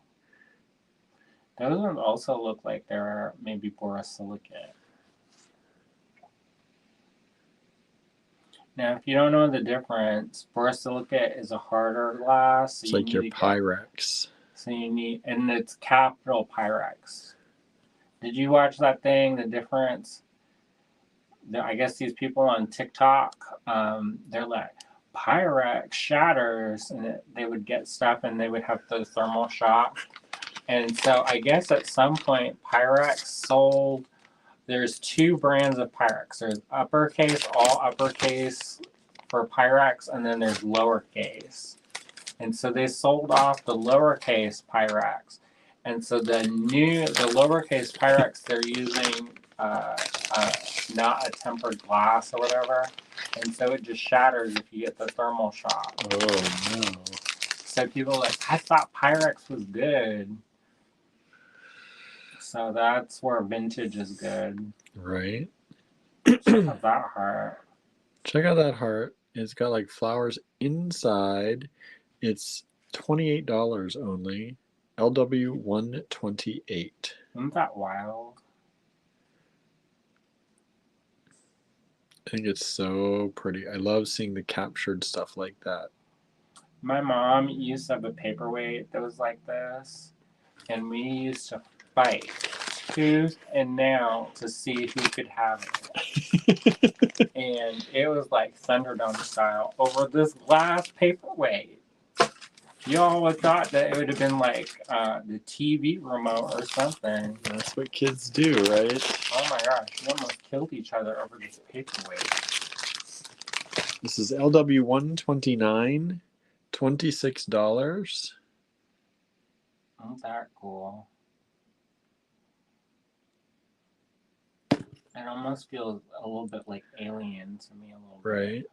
Those ones also look like they're maybe borosilicate. Now, if you don't know the difference, borosilicate is a harder glass. So It's like your Pyrex. So you need, and it's capital Pyrex. Did you watch that thing, The Difference? I guess these people on TikTok, they're like, Pyrex shatters, and they would get stuff and they would have the thermal shock. And so I guess at some point Pyrex sold, there's 2 brands of Pyrex. There's uppercase, all uppercase for Pyrex, and then there's lowercase. And so they sold off the lowercase Pyrex. And so the lowercase Pyrex, they're using not a tempered glass or whatever. And so it just shatters if you get the thermal shock. Oh, no. So people are like, I thought Pyrex was good. So that's where vintage is good. Right. Check out that heart. Check out that heart. It's got like flowers inside. It's $28 only. LW 128. Isn't that wild? I think it's so pretty. I love seeing the captured stuff like that. My mom used to have a paperweight that was like this, and we used to fight tooth and nail to see who could have it. And it was like Thunderdome style over this glass paperweight. Y'all would thought that it would have been like the TV remote or something. That's what kids do, right? Oh my gosh, we almost killed each other over this paperweight. This is LW 129, $26. Isn't that cool? It almost feels a little bit like Alien to me, a little bit. Right.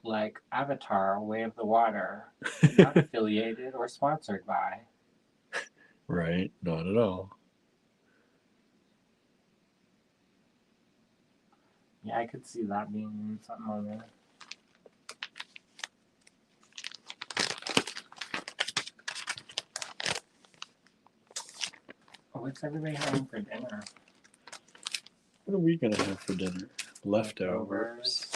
Like Avatar, Way of the Water. Not affiliated or sponsored by. Right, not at all. Yeah, I could see that being something on there. Oh, what's everybody having for dinner? What are we going to have for dinner? Leftovers.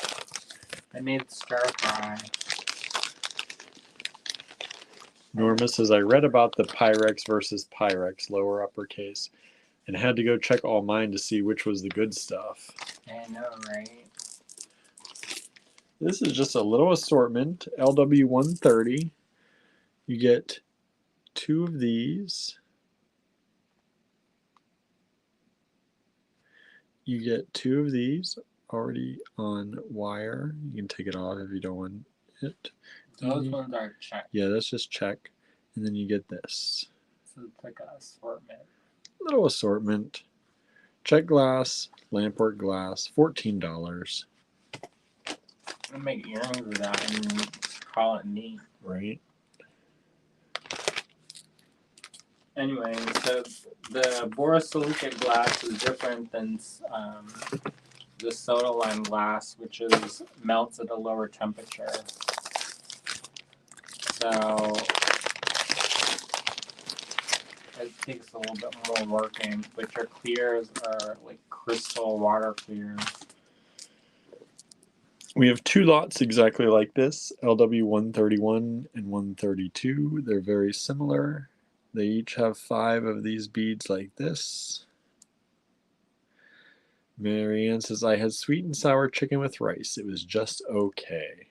I made stir fry. Norma says, I read about the Pyrex versus Pyrex, lower uppercase, and had to go check all mine to see which was the good stuff. I know, right? This is just a little assortment, LW 130. You get 2 of these. You get 2 of these already on wire. You can take it off if you don't want it. Those ones are checked. Yeah, that's just check. And then you get this. So it's like an assortment. Little assortment. Check glass, Lampwork glass, $14. I make earrings with that and call it neat. Right. Anyway, so the borosilicate glass is different than the soda lime glass, which is melts at a lower temperature. So it takes a little bit more working, but your clears are like crystal water clears. We have two lots exactly like this, LW 131 and 132. They're very similar. They each have 5 of these beads like this. Marianne says, I had sweet and sour chicken with rice. It was just okay.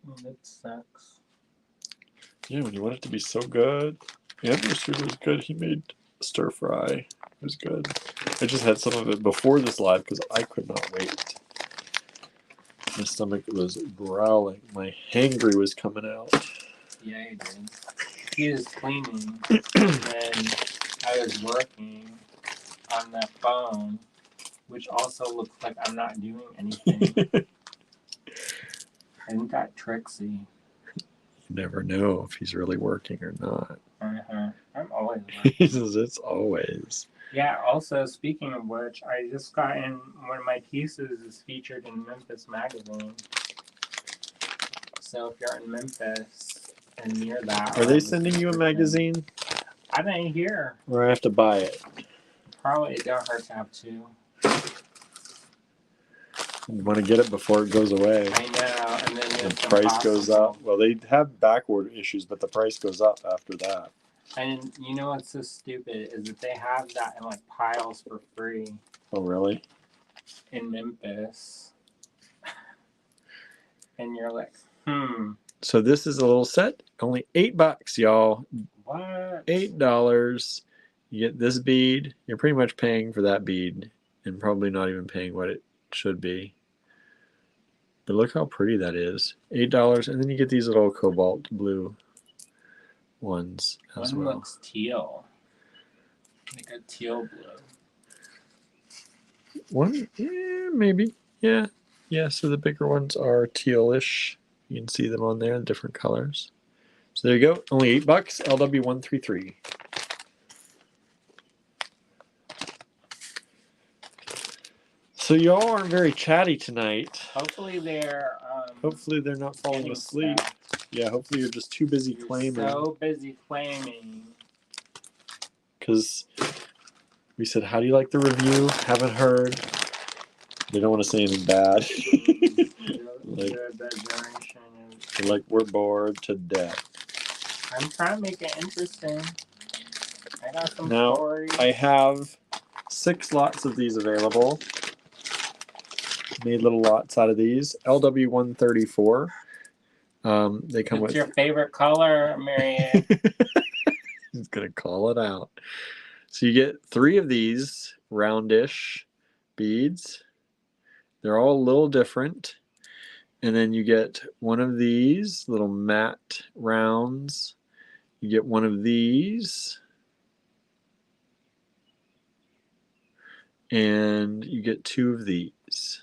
Oh, that sucks. Yeah, when you want it to be so good. Andrew's food was good. He made stir fry. It was good. I just had some of it before this live because I could not wait. My stomach was growling. My hangry was coming out. Yeah, he did. He was cleaning, and then I was working on the phone, which also looks like I'm not doing anything. Isn't that Trixie? You never know if he's really working or not. I'm always working. He says it's always. Yeah, also, speaking of which, I just got in one of my pieces is featured in Memphis Magazine. So if you're in Memphis and near that. Are they sending you a magazine? I didn't hear. Or I have to buy it? Probably it don't hurt to have two. You want to get it before it goes away. I know, and then The price goes up. Well, they have backward issues, but the price goes up after that. And you know what's so stupid is that they have that in like piles for free. Oh, really? In Memphis. And you're like, So this is a little set. Only $8, y'all. What? $8. You get this bead. You're pretty much paying for that bead and probably not even paying what it should be. But look how pretty that is. $8. And then you get these little cobalt blue ones as well. One looks teal. Like a teal blue. One? Yeah, maybe. Yeah. Yeah, so the bigger ones are tealish. You can see them on there, the different colors. So there you go. Only $8, LW133. So y'all aren't very chatty tonight. Hopefully they're not falling asleep. Stuff. Yeah, hopefully you're just too busy claiming. So busy claiming. Because we said, how do you like the review? Haven't heard. They don't want to say anything bad. like we're bored to death. I'm trying to make it interesting. I got some now, stories. I have 6 lots of these available. Made little lots out of these. LW134. They come What's with. your favorite color, Marianne? He's gonna call it out. So you get 3 of these roundish beads. They're all a little different. And then you get one of these little matte rounds. You get one of these. And you get 2 of these.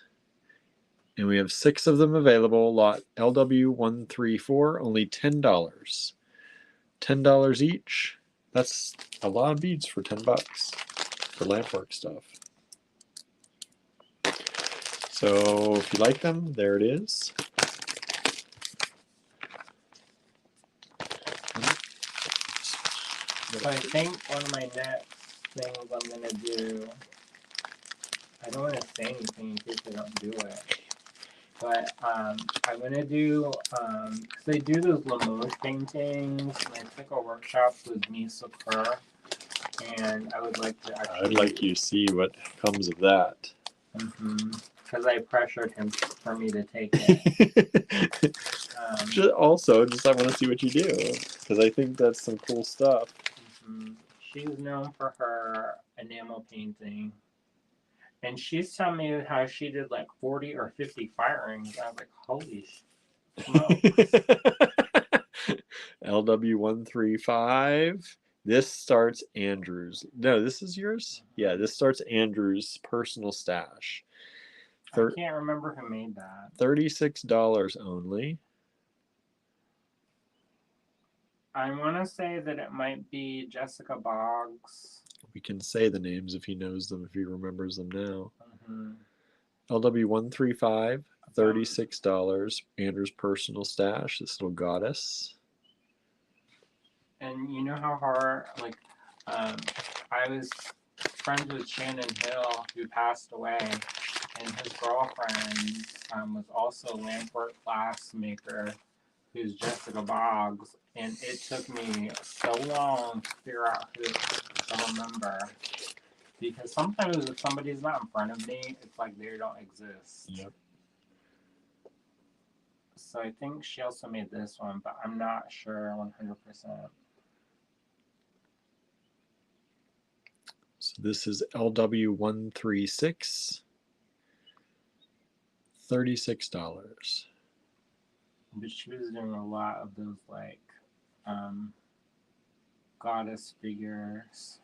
And we have 6 of them available. Lot LW134, only $10. $10 each. That's a lot of beads for $10 for Lampwork stuff. So if you like them, there it is. So I think one of my next things I'm going to do, I don't want to say anything in case I don't do it, but I'm going to do, because they do those Limoges paintings, and I took a workshop with Misa Kerr, and I would like to actually... I'd like you to see what comes of that. Because I pressured him for me to take it. I want to see what you do, because I think that's some cool stuff. She's known for her enamel painting. And she's telling me how she did like 40 or 50 firings. I was like, holy smokes. LW135. This starts Andrew's. No, this is yours? Yeah, this starts Andrew's personal stash. I can't remember who made that. $36 only. I want to say that it might be Jessica Boggs. We can say the names if he knows them, if he remembers them now. LW135, $36. Andrew's personal stash, this little goddess. And you know how hard, like, I was friends with Shannon Hill, who passed away. and his girlfriend was also a Lampwork glass maker, who's Jessica Boggs, and it took me so long to figure out who to remember. Because sometimes if somebody's not in front of me, it's like they don't exist. Yep. So I think she also made this one, but I'm not sure 100%. So this is LW136, $36. But she was doing a lot of those like goddess figures.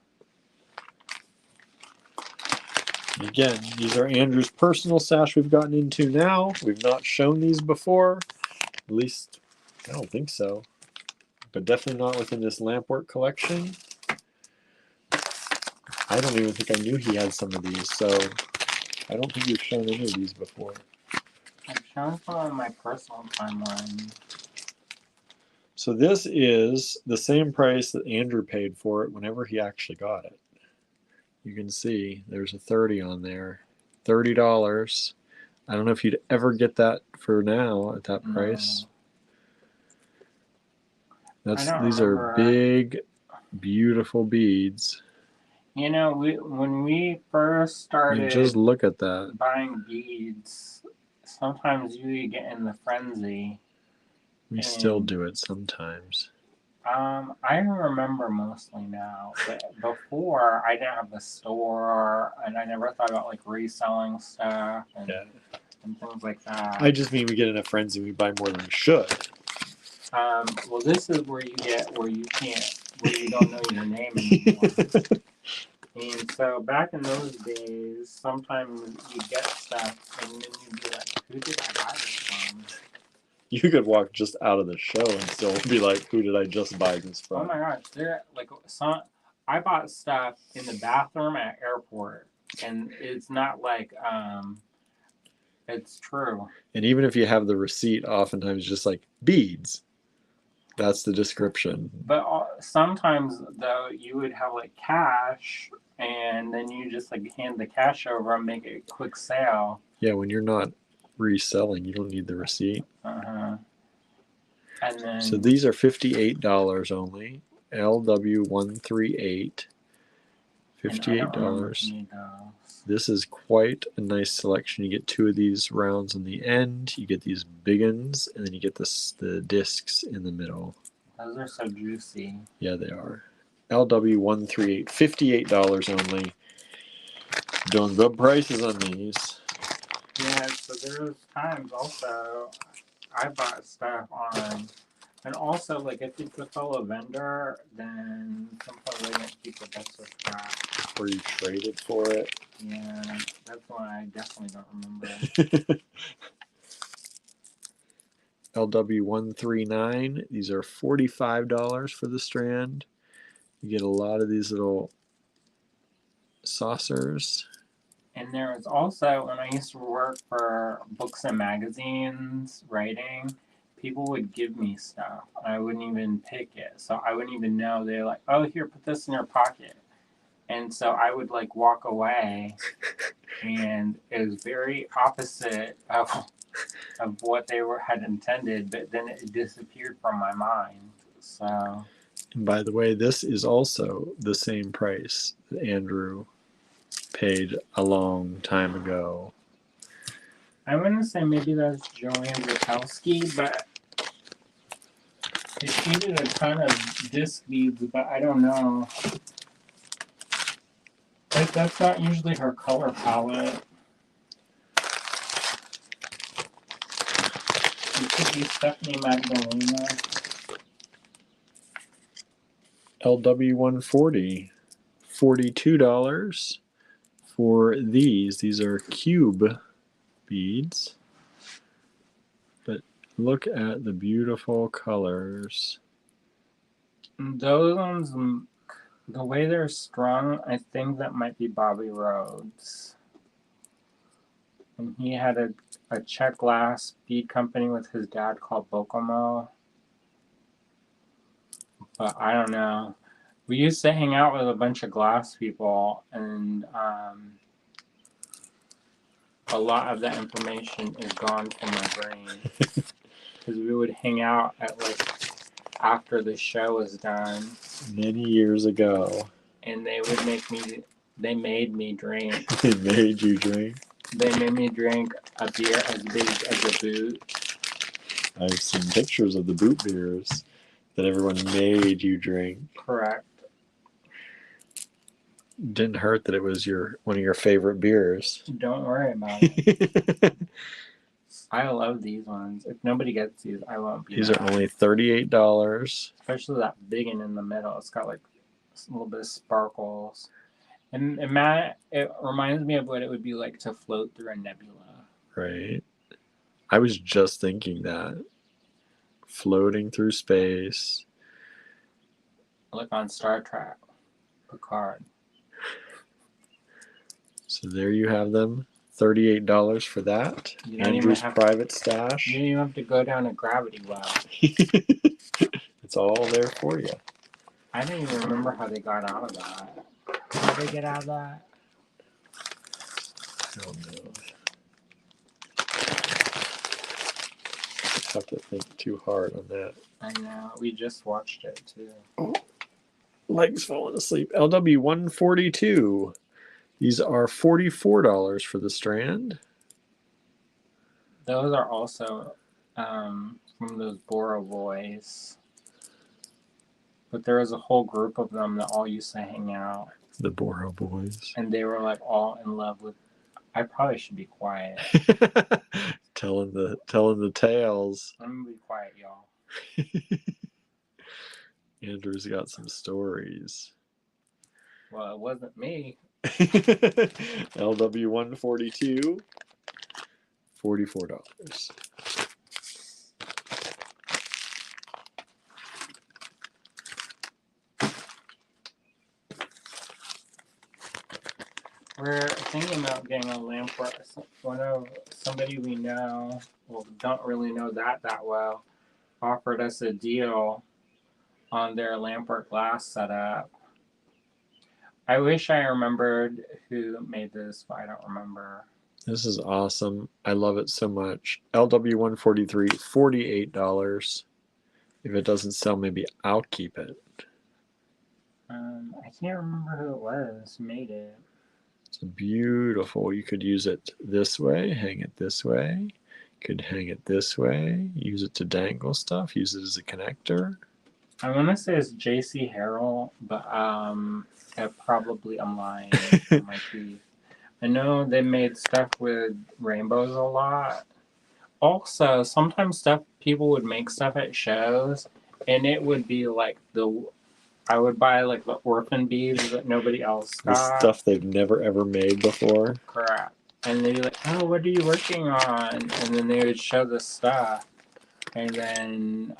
Again, these are Andrew's personal stash we've gotten into now. We've not shown these before. At least, I don't think so. But definitely not within this Lampwork collection. I don't even think I knew he had some of these, so I don't think we've shown any of these before. I've shown some on my personal timeline. So this is the same price that Andrew paid for it whenever he actually got it. You can see there's a 30 on there. $30. I don't know if you'd ever get that for now at that price. These are big, beautiful beads. You know, when we first started just look at that. Buying beads, sometimes you get in the frenzy. We still do it sometimes. I remember mostly now, but before I didn't have the store, and I never thought about like reselling stuff and things like that. I just mean we get in a frenzy, we buy more than we should. Well, this is where you don't know your name anymore. And so back in those days, sometimes you get stuff, and then you'd be like, "Who did I buy this from?" You could walk just out of the show and still be like, "Who did I just buy this from?" Oh my gosh, I bought stuff in the bathroom at airport, and it's not like it's true. And even if you have the receipt, oftentimes just like beads. That's the description. But sometimes though, you would have like cash, and then you just like hand the cash over and make a quick sale. Yeah, when you're not reselling, you don't need the receipt. And then so these are $58 only. LW138. $58. This is quite a nice selection. You get 2 of these rounds on the end. You get these big ones, and then you get the discs in the middle. Those are so juicy. Yeah, they are. LW138, $58 only. Doing good prices on these. Yeah, so there's times also I bought stuff on, and also like if it's a fellow vendor, then sometimes they don't keep the best of scrap. Or you traded for it. Yeah, that's one I definitely don't remember. LW139, these are $45 for the strand. You get a lot of these little saucers. And there was also, when I used to work for books and magazines, writing, people would give me stuff. I wouldn't even pick it. So I wouldn't even know. They're like, "Oh, here, put this in your pocket." And so I would like walk away. And it was very opposite of what they had intended, but then it disappeared from my mind. So. And by the way, this is also the same price that Andrew paid a long time ago. I wouldn't say maybe that's Joanne Zukowski, but she did a ton of disc beads, but I don't know. Like, that's not usually her color palette. It could be Stephanie Magdalena. LW140, $42 for these. These are cube beads. But look at the beautiful colors. Those ones, the way they're strung, I think that might be Bobby Rhodes. And he had a Czech glass bead company with his dad called Bokomo. But I don't know. We used to hang out with a bunch of glass people, and a lot of that information is gone from my brain. Because we would hang out at like after the show was done. Many years ago. And they made me drink. They made you drink? They made me drink a beer as big as a boot. I've seen pictures of the boot beers that everyone made you drink. Correct. Didn't hurt that it was one of your favorite beers. Don't worry about it. I love these ones. If nobody gets these, I won't be These mad. are only $38. Especially that big one in the middle. It's got like a little bit of sparkles. And Matt, it reminds me of what it would be like to float through a nebula. Right. I was just thinking that. Floating through space. Like on Star Trek. Picard. So there you have them. $38 for that. Andrew's private stash. You don't even have to go down a gravity well. It's all there for you. I don't even remember how they got out of that. How did they get out of that? I don't know. Have to think too hard on that. I know. We just watched it too. Oh, legs falling asleep. LW142. These are $44 for the strand. Those are also from those Boro boys. But there was a whole group of them that all used to hang out. The Boro boys. And they were like all in love with. I probably should be quiet. telling the tales. I'm gonna be quiet, y'all. Andrew's got some stories. Well, it wasn't me. LW142, $44. We're thinking about getting a Lampwork. Somebody we know, well, don't really know that well, offered us a deal on their Lampwork glass setup. I wish I remembered who made this, but I don't remember. This is awesome. I love it so much. LW143, $48. If it doesn't sell, maybe I'll keep it. I can't remember who it was who made it. It's beautiful. You could use it this way, hang it this way. You could hang it this way, use it to dangle stuff, use it as a connector. I want to say it's JC Harrell, but I'm lying. My teeth. I know they made stuff with rainbows a lot. Also, sometimes people would make stuff at shows, and it would be like I would buy like the orphan beads that nobody else got. The stuff they've never ever made before. Correct. And they'd be like, "Oh, what are you working on?" And then they would show the stuff. And then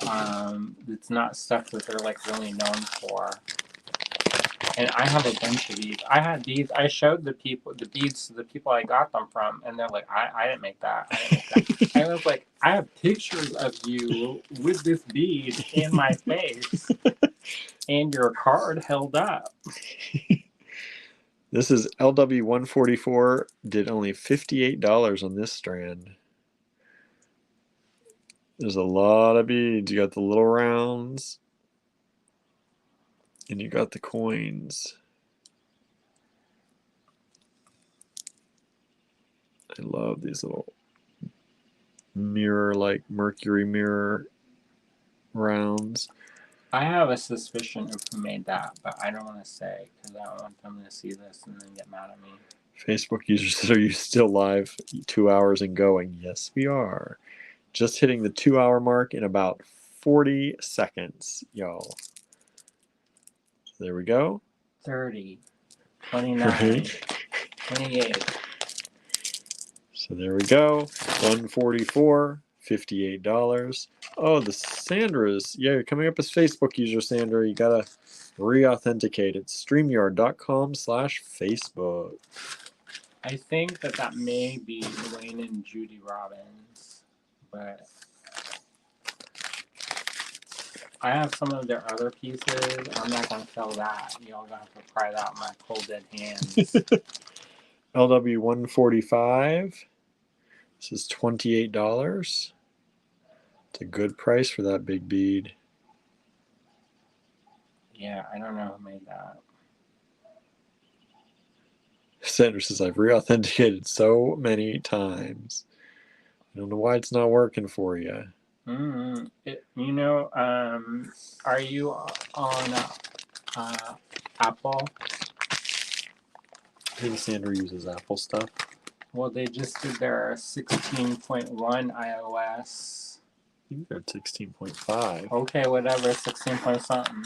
it's not stuff that they're like really known for. And I have a bunch of these. I had these. I showed the beads to the people I got them from, and they're like, I didn't make that. I didn't make that. I was like, I have pictures of you with this bead in my face, and your card held up. This is LW144. Did only $58 on this strand. There's a lot of beads. You got the little rounds. And you got the coins. I love these little mirror, like mercury mirror rounds. I have a suspicion of who made that, but I don't want to say because I don't want them to see this and then get mad at me. Facebook users said, are you still live 2 hours and going? Yes, we are. Just hitting the 2 hour mark in about 40 seconds, y'all. There we go. 30, 29, Right. 28. So there we go. 144, $58. Oh, the Sandra's. Yeah, you're coming up as Facebook user, Sandra. You gotta re-authenticate. It's StreamYard.com/Facebook. I think that may be Dwayne and Judy Robbins, but I have some of their other pieces. I'm not going to sell that. Y'all going to have to pry that out my cold dead hands. LW145. This is $28. It's a good price for that big bead. Yeah, I don't know who made that. Sandra says, I've re-authenticated so many times. I don't know why it's not working for you. Are you on Apple? I think Sandra uses Apple stuff. Well, they just did their 16.1 iOS. I think they're at 16.5. Okay, whatever, 16 point something.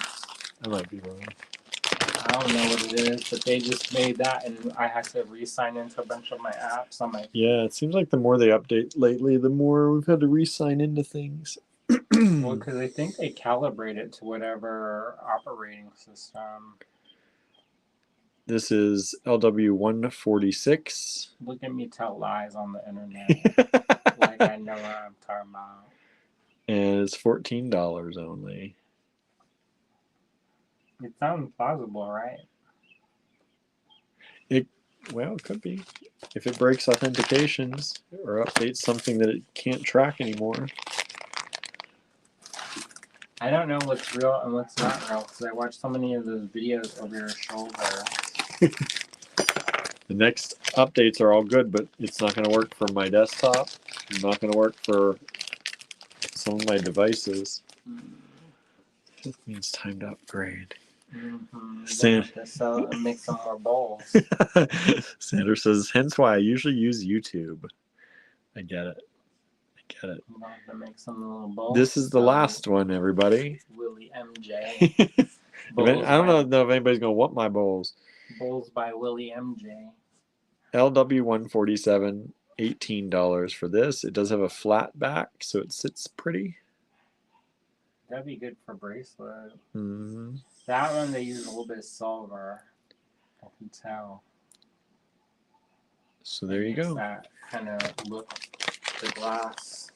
I might be wrong. I don't know what it is, but they just made that, and I had to re-sign into a bunch of my apps on my. Yeah, it seems like the more they update lately, the more we've had to re-sign into things. Well, because I think they calibrate it to whatever operating system. This is LW146. Look at me tell lies on the internet. Like I know what I'm talking about. And it's $14 only. It sounds plausible, right? Well, it could be. If it breaks authentications or updates something that it can't track anymore. I don't know what's real and what's not real because I watch so many of those videos over your shoulder. The next updates are all good, but it's not going to work for my desktop. It's not going to work for some of my devices. It means time to upgrade. Mm-hmm. Make some more bowls. Sandra says, hence why I usually use YouTube. I get it. To make some little bowls. This is the last one, everybody. Willie MJ. I don't know if anybody's going to want my bowls. Bowls by Willie MJ. LW147, $18 for this. It does have a flat back, so it sits pretty. That'd be good for bracelet. Mm-hmm. That one they use a little bit of silver. I can tell. So there you go. That kind of look the glass.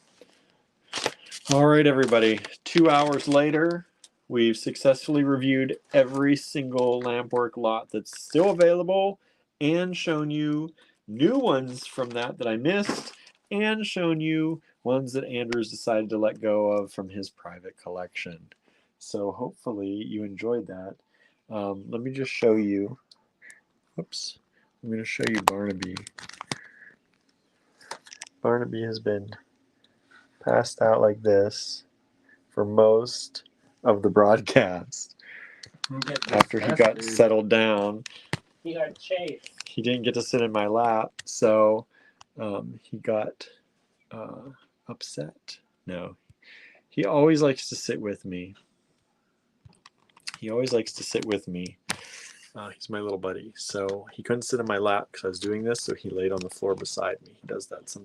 All right, everybody. 2 hours later, we've successfully reviewed every single Lampwork lot that's still available and shown you new ones from that I missed and shown you ones that Andrew's decided to let go of from his private collection. So hopefully you enjoyed that. Let me just show you. Whoops. I'm going to show you Barnaby. Barnaby has been passed out like this for most of the broadcast. After he got settled down. He got chased. He didn't get to sit in my lap, so he got upset. No. He always likes to sit with me. He's my little buddy. So he couldn't sit in my lap because I was doing this, so he laid on the floor beside me. He does that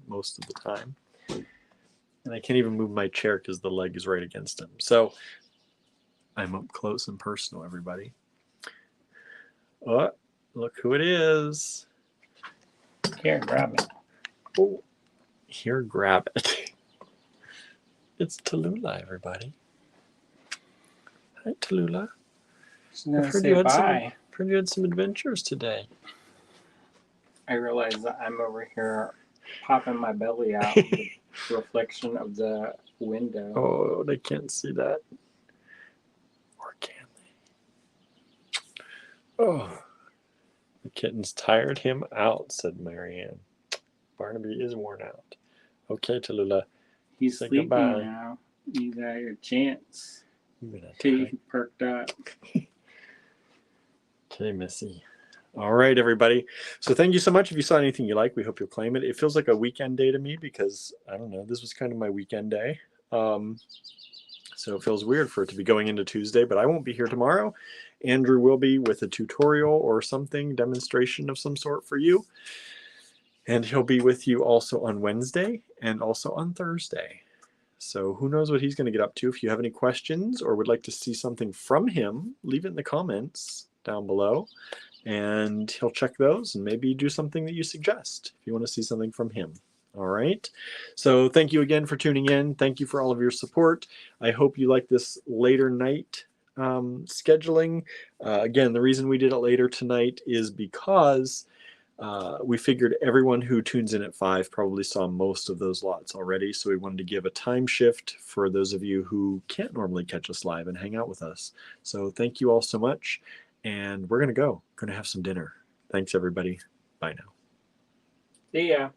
most of the time. And I can't even move my chair because the leg is right against him. So I'm up close and personal, everybody. Oh, look who it is. Here, grab it. Oh, here, grab it. It's Tallulah, everybody. Hi, Tallulah. I've heard you had some adventures today. I realize that I'm over here popping my belly out with the reflection of the window. Oh, they can't see that. Or can they? Oh, the kittens tired him out, said Marianne. Barnaby is worn out. Okay, Tallulah. He's sleeping goodbye. Now. You got your chance. He perked up. Okay, Missy. All right, everybody. So thank you so much. If you saw anything you like, we hope you'll claim it. It feels like a weekend day to me because, I don't know, this was kind of my weekend day. So it feels weird for it to be going into Tuesday, but I won't be here tomorrow. Andrew will be with a tutorial or something, demonstration of some sort for you. And he'll be with you also on Wednesday and also on Thursday. So who knows what he's going to get up to. If you have any questions or would like to see something from him, leave it in the comments down below. And he'll check those and maybe do something that you suggest if you want to see something from him. All right. So thank you again for tuning in. Thank you for all of your support. I hope you like this later night scheduling. Again, the reason we did it later tonight is because We figured everyone who tunes in at 5 probably saw most of those lots already, so we wanted to give a time shift for those of you who can't normally catch us live and hang out with us. So thank you all so much, and we're going to go. We're going to have some dinner. Thanks, everybody. Bye now. See ya.